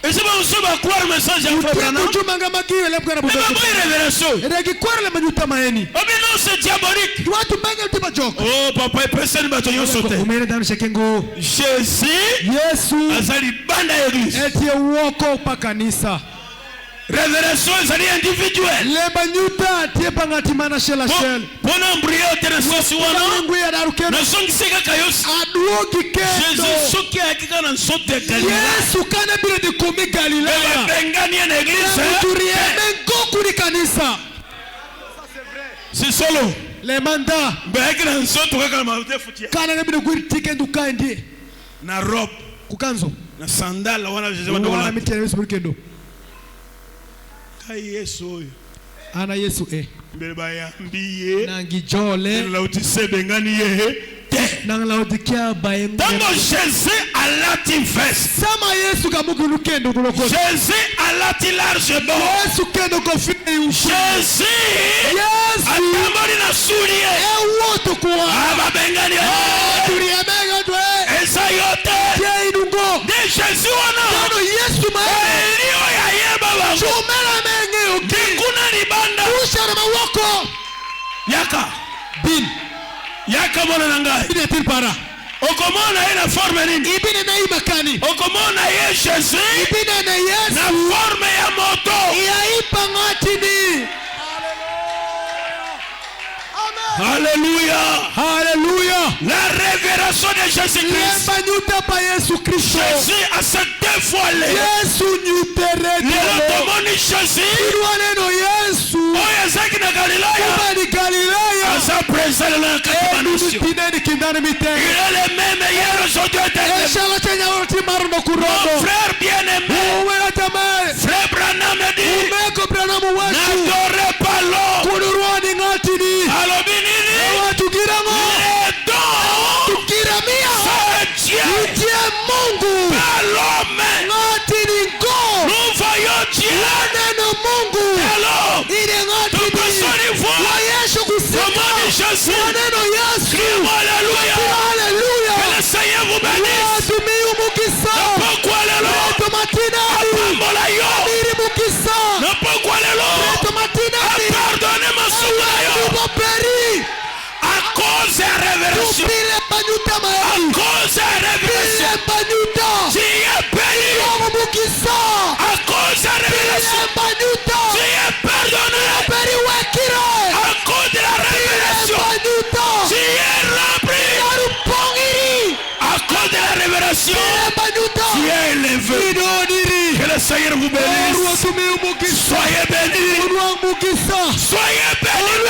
Speaker 2: Et c'est pas aussi ba croire message en frère non.
Speaker 3: Tumanga makiwe lebwa na
Speaker 2: buto. Mais pas révélation.
Speaker 3: Et qui croire le manuta maeni.
Speaker 2: Oh mais non c'est diabolique.
Speaker 3: Watu banga tiba joko.
Speaker 2: Oh papa personne ba nyonso te.
Speaker 3: Umene danu shekengo.
Speaker 2: Jésus
Speaker 3: Yesu
Speaker 2: azali banda église.
Speaker 3: Etie woko pa kanisa.
Speaker 2: Révélation est individuelle.
Speaker 3: Les banyuta tie pangatimana shela shel.
Speaker 2: Pona mbrio tena sosi wana. Na songi seka kayos.
Speaker 3: Aduoki kendo.
Speaker 2: Jésus soki akika na sote Galilée.
Speaker 3: Yesu kana bile de komi Galilea.
Speaker 2: Bengani na église.
Speaker 3: Turieme ngoku ni kanisa.
Speaker 2: C'est solo.
Speaker 3: Les mandats.
Speaker 2: Bengani na sote kaka na mavute futia.
Speaker 3: Kana bile gwirtike nduka ndi.
Speaker 2: Na robe.
Speaker 3: Kukanzo.
Speaker 2: Na sandal wana Jésus wana.
Speaker 3: Wana mitele Yesu burkendo.
Speaker 2: Yesu
Speaker 3: ana Yesu
Speaker 2: mbeba ya mbiye
Speaker 3: nangi jole
Speaker 2: la utise bengani ye
Speaker 3: nang la utikia bayengo
Speaker 2: tango Jésus alati veste
Speaker 3: sama Yesu kamuku lukendo kuloko
Speaker 2: Jésus alati large bon
Speaker 3: Yesu kendo kofini
Speaker 2: Jésus
Speaker 3: Yesu
Speaker 2: atamori na sulie
Speaker 3: woto kwa
Speaker 2: aba bengani
Speaker 3: turiemega twe
Speaker 2: esa yote
Speaker 3: tie idungo
Speaker 2: de Jésus wana
Speaker 3: no Yesu ma
Speaker 2: elio ya yeba ba
Speaker 3: chumela menge
Speaker 2: ukikuna ni banda
Speaker 3: ushara mawoko
Speaker 2: yaka
Speaker 3: bin
Speaker 2: yaka mwana nangai
Speaker 3: ine tilpara
Speaker 2: okomona ina forme nini
Speaker 3: ibine na imakani
Speaker 2: okomona ye Jésus
Speaker 3: ibine na Yesu
Speaker 2: na forme ya moto
Speaker 3: ya ipangatini.
Speaker 2: Alléluia.
Speaker 3: Alléluia.
Speaker 2: La révélation de Jésus-Christ. Jésus a cette deux fois les. Jésus. Oya zaki na Galilée. Asa présent dans la nation. Il est le même hier aujourd'hui éternellement. Mon frère bien-aimé. Frère Branham dit. N'adorez pas l'homme. Alors Jésus. Alléluia. révélation. Tu es élevé. Que le Seigneur vous bénisse. Soyez bénis. Soyez bénis.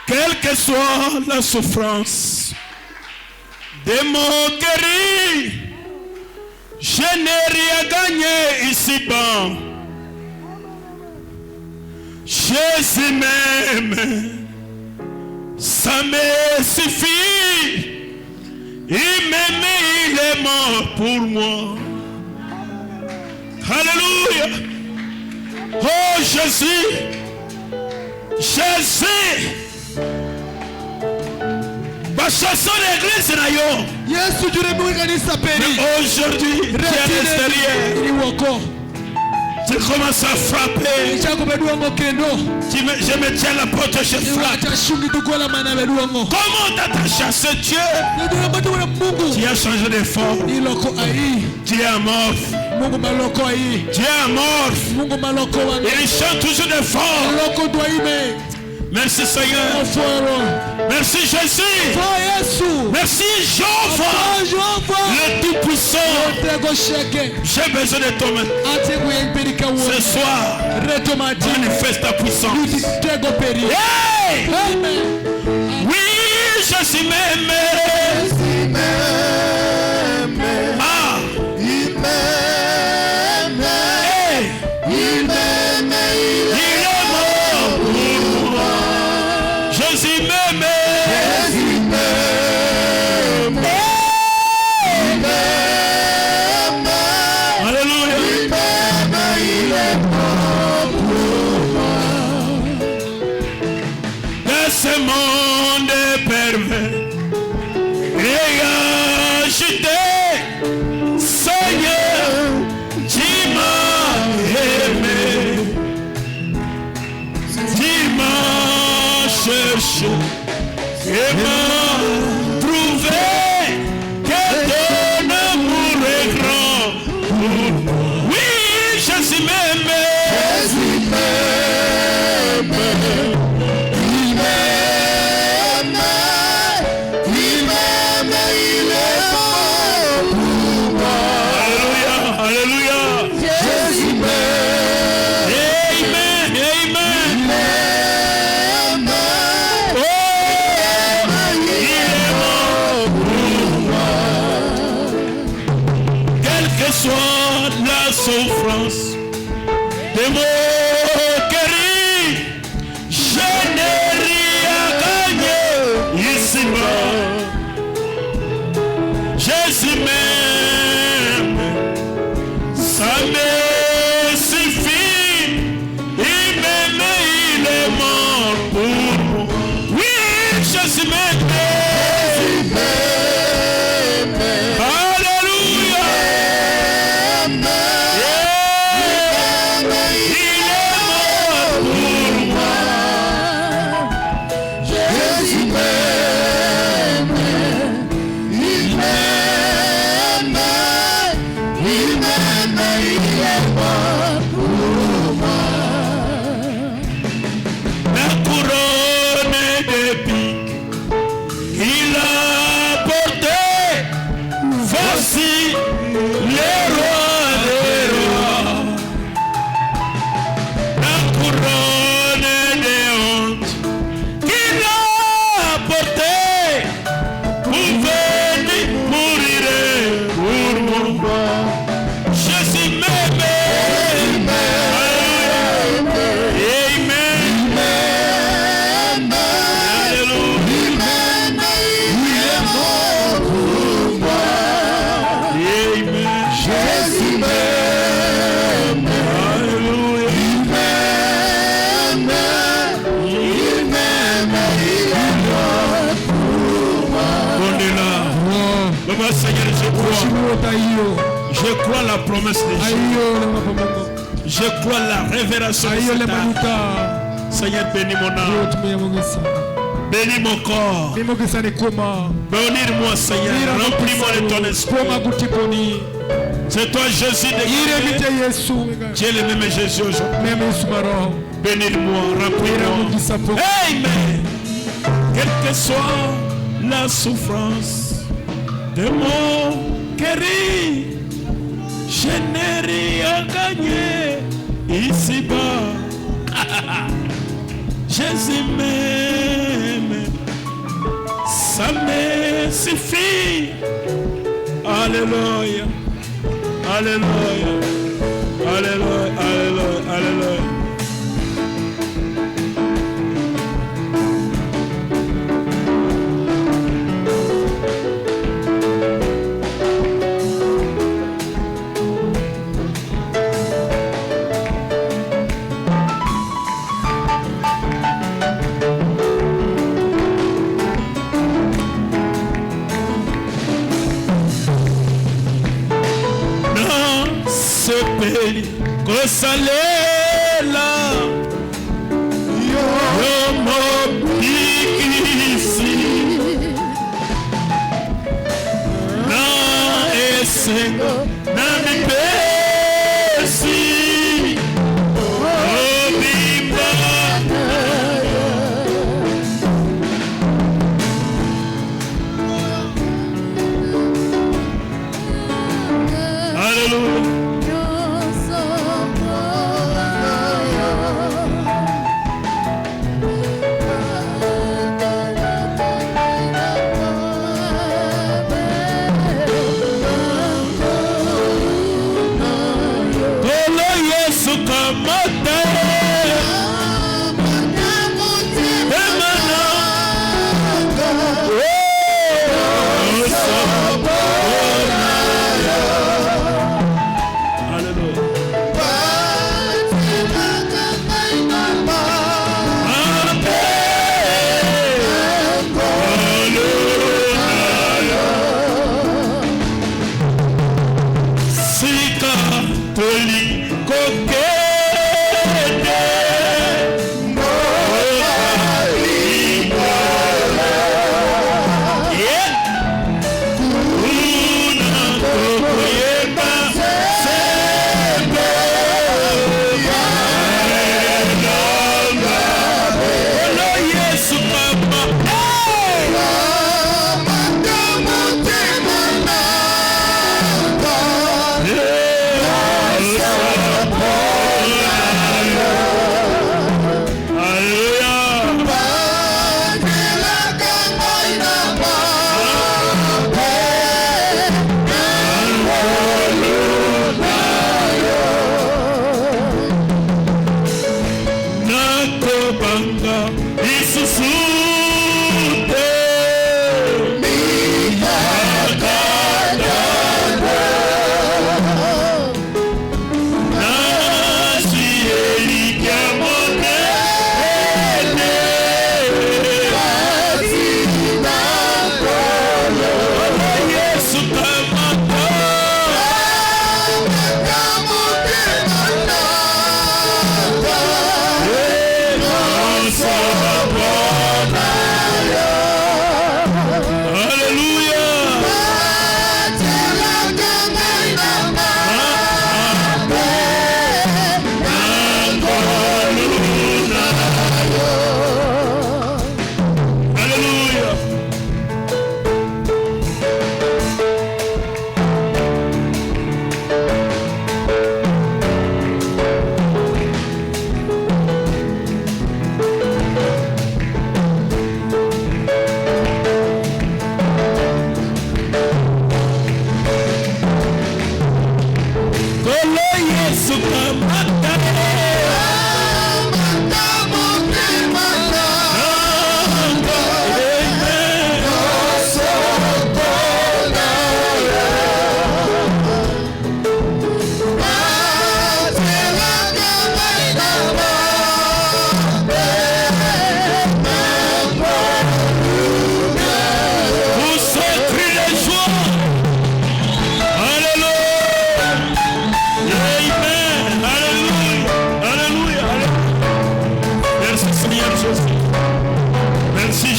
Speaker 2: Quelle que soit la souffrance, des moqueries, je n'ai rien gagné ici-bas. Jésus m'aime, ça me suffit. Il m'aime, il est mort pour moi. Alléluia. Oh Jésus, Jésus. Chassons l'église d'ailleurs. Mais aujourd'hui, tu es à l'extérieur. Tu commences à frapper. Je me tiens à la porte, je frappe. Comment t'as chassé Dieu? Tu as changé de forme. Tu es amorphe. Tu es amorphe. Il chante toujours de forme. Merci Seigneur. Merci Jésus. Merci Jéhovah, le Tout-Puissant. J'ai besoin de toi maintenant. Ce soir, manifeste ta puissance. Hey! Oui, Jésus m'aime. Ah! Il m'aime. Hey! Il m'aime. Il est mort pour moi. Jésus m'aime. Jésus m'aime. Il m'aime. Alléluia. Il m'aime. Il est mort pour moi. Dans ce monde pervers et agité, Seigneur, tu m'as aimé. Tu m'as cherché et m'as trouvé. Que ton amour est grand pour moi. Oui, Jésus m'aime. Jésus m'aime. Il m'aime. Il m'aime. Il est mort pour moi. Alléluia. Alléluia. Jésus m'aime. Amen. Amen. Oh, il est mort pour moi. Quelle que soit la souffrance, des moqueries, je n'ai rien gagné ici-bas. Jésus m'aime, ça me suffit. Il m'aime, il est mort pour moi. Oui, Jésus m'aime. Alléluia. Il est mort pour moi. Jésus m'aime. Il m'aime. Il m'aime. Il est mort pour moi. La couronne d'épines il a porté. Voici les rois des rois. La couronne de honte qu'il a porté pour venir mourir pour moi. Jésus m'aime. Amen. Alléluia. Il est mort pour moi. Amen. Jésus m'aime. Alléluia. Il m'aime. Il m'aime. Il est mort pour moi. On est là. Maman Seigneur, je crois la promesse de Dieu. Je crois la révélation de cet âme. Seigneur, bénis mon âme. Bénis mon corps. Bénis-moi, Seigneur. Remplis-moi de ton esprit. C'est toi Jésus de Dieu le même Jésus aujourd'hui. Bénis-moi, remplis-moi. Amen. Quelle que soit la souffrance de mon cœur, je n'ai rien gagné ici-bas. Jésus m'aime, ça me suffit. Alléluia, alléluia, alléluia, alléluia, alléluia. Kosalela yo mobikisi na esengo na mipesi obiba. Hallelujah.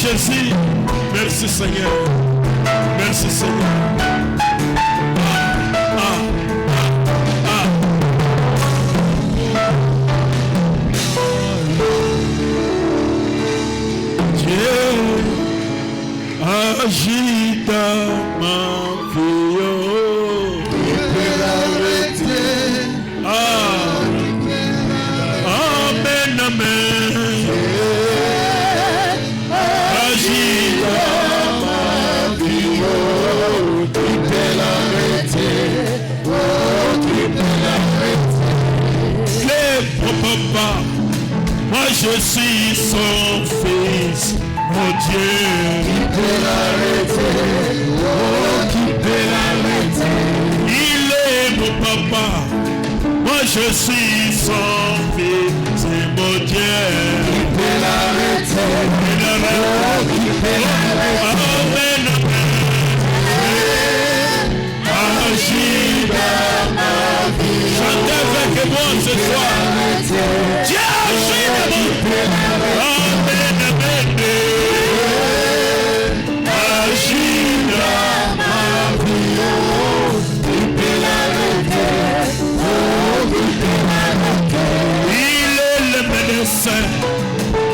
Speaker 2: Jésus. Merci Seigneur. Merci Seigneur. agis dans ma vie. Amen, amen. Agis dans ma vie. Tu peux l'arrêter. Tu peux l'arrêter. Papa, moi je suis son fils. Mon Dieu, qui peut l'arrêter? Oh, qui peut l'arrêter? Il est mon papa. Moi je suis son fils. C'est mon Dieu. Qui peut l'arrêter? Oh, qui peut l'arrêter? Amen, amen. Agis dans ma vie. Chantez avec moi ce soir. Dieu agit dans mon vie. Amen, amen.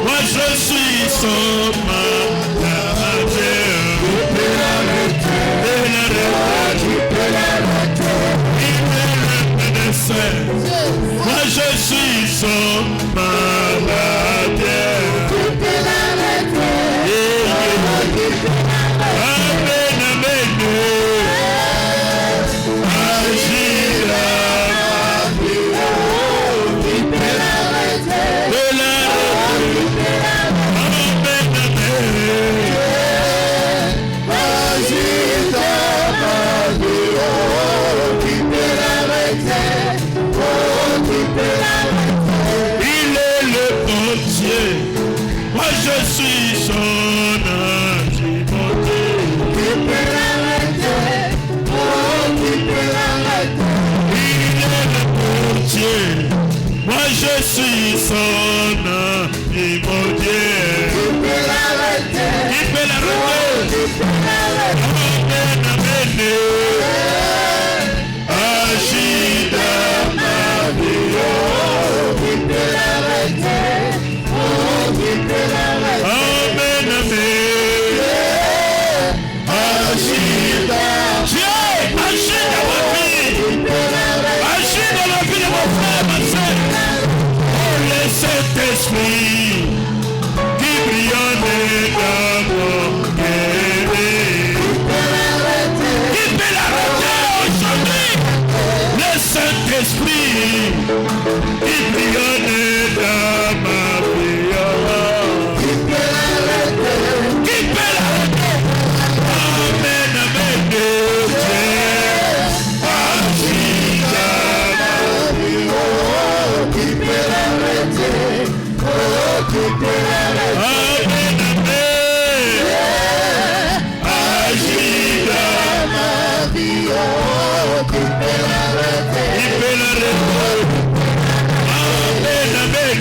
Speaker 2: Moi je suis son manager. Tu peux l'arrêter. Tu peux l'arrêter. Il est le médecin. Moi je suis son manager. Tu peux l'arrêter. Amen, amen. Agis là. Je suis son agimité. Qui peut l'arrêter? Oh, qui peut l'arrêter? Il est le portier. Moi je suis son agimité. Qui peut l'arrêter? Qui peut l'arrêter? Qui peut l'arrêter? Amen, amen. Agis dans ma vie. Oh, qui peut l'arrêter? Oh, qui peut l'arrêter? Amen, amen. Agis dans Dieu, agis dans ma vie. Agis dans la vie de mon frère, ma soeur. Oh, le Saint-Esprit qui brillonne dans mon cœur. Qui peut l'arrêter aujourd'hui? Le Saint-Esprit qui brillonne dans ma vie. Qui peut l'arrêter? Amen, amen. Dieu agis dans ma vie. Oh, qui peut l'arrêter? Oh, qui peut l'arrêter? Amen, amen. Agis dans ma vie. Oh, qui peut l'arrêter? Qui peut l'arrêter? Amen, amen.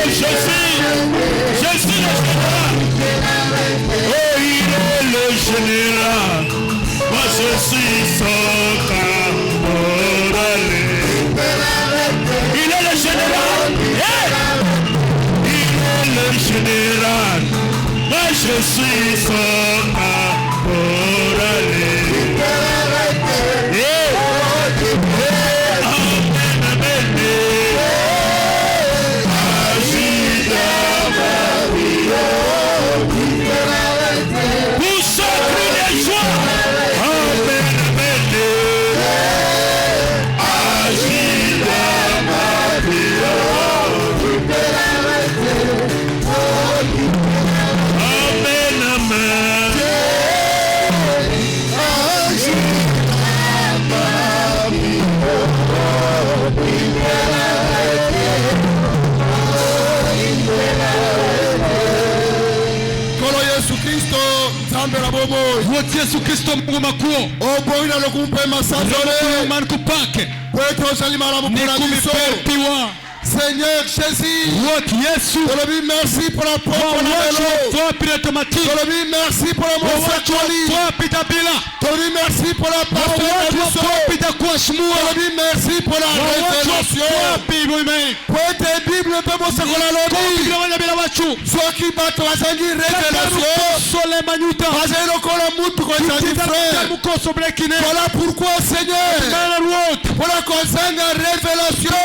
Speaker 2: Je suis le général. Oh, il est le général. Moi, je suis son caporal. Il est le général. Il est le général. Moi, je suis son caporal.
Speaker 3: Yesu Kristo Mungu makuu
Speaker 1: oboina lokumpe masazole
Speaker 3: mankupake
Speaker 1: kwetu osalima la mukuna biso
Speaker 3: nikumiperpiwa
Speaker 1: Seigneur Jésus, merci pour la porte. Merci pour la merci pour la parole. Merci pour la révélation. Pour tes Bibles, soit qui bat révélation. Voilà pourquoi, Seigneur, pour la concerne révélation.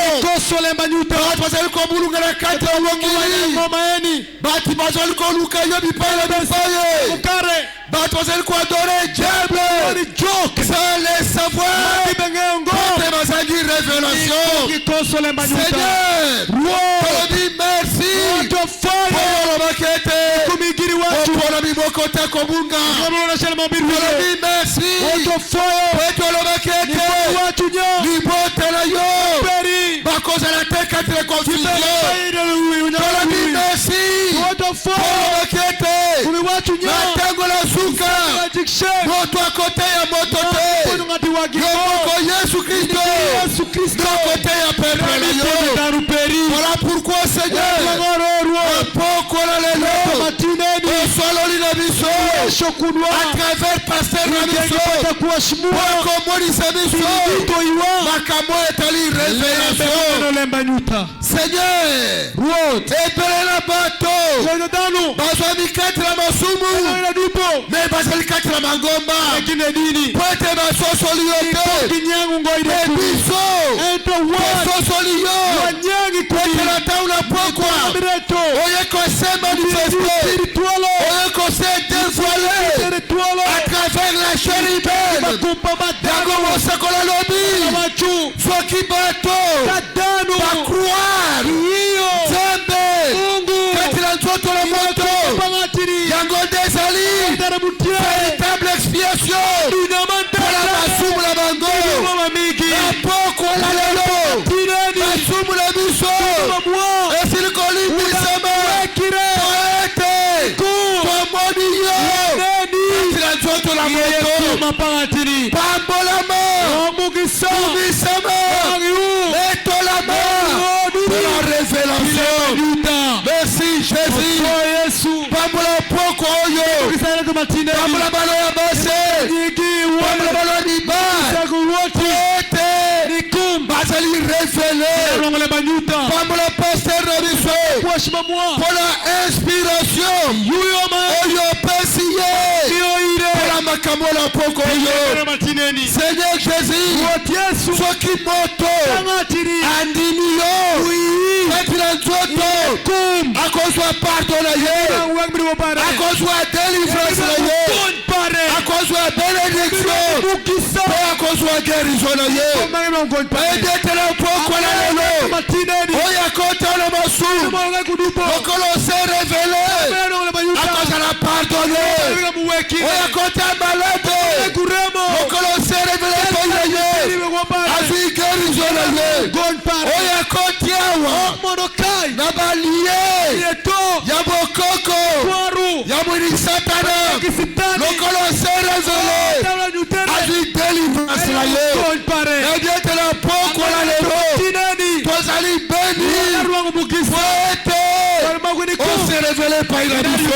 Speaker 1: Sans les savoir, révélation. Seigneur, merci voilà pourquoi, Seigneur, à travers pasteur Seigneur, à travers la charité, véritable expiation pour la bassoum la bango, la poko la lelo, bassoum la biso, et s'il colle bisama, poète, pomodillo, la moto, Pambolama, Bisama, Etolama, pour la révélation. Merci Jésus. Pambola Pokoyo, Pambola Baloya Basse, Pambola Baloya Niba, Basali révélé, Pambola Pasteur Rabiso, pour la inspiration, Oyo Pessiye, pour la Makamola Pokoyo, Seigneur Jésus, soit qui moto, Andinio, à cause de pardon, à cause de délivrance, à cause de bénédiction, à cause de guérison, aidez-le pourquoi la lelo, oya kota la masu, okolo s'est révélé, à cause de la pardonné, oya kota malade, okolo s'est révélé, à vie guérison, oya kotiawa, nabalié, yabokoko, yabuni satana, lokolo s'est révélé, à vie délivrance, aidez-le la pourquoi la lelo, toi allez bénir, on s'est révélé par la vie.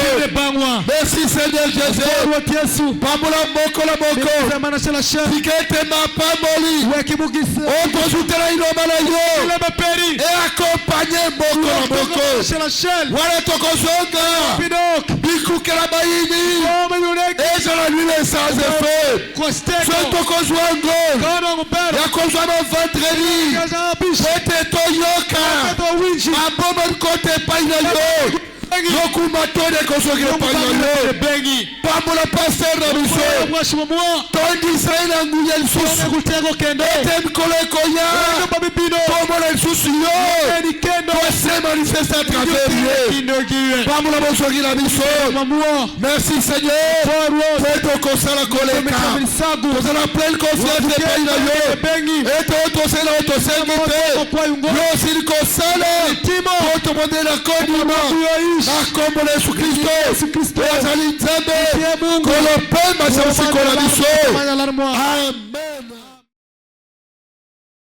Speaker 1: Merci Seigneur Jésus. Pambola moko la moko. Tikete ma pamoli. On peut ajouter la inomala yo. Et accompagner moko la moko. Voilà toko zonga. Biku kelabaini. Et je la nuit sans effet. Soit toko zwango. Yako zwana vendredi. C'était Toyoka. Ma bombe côté païna yo. Yokumatone kosogera panyo. Pambola pasteur na biso. Tondi Israël nguya lisusu. Etem koleko ya. Pambola lisusu yo. Se manifeste à travers lui. Pambola bosogi na biso. Merci Seigneur. Faites kosala koleka. Kosala pleine confiance de pays na yo. Eto tosela otosengite. Yo sili kosala. Poto modela kodima. Comme Jésus Christ,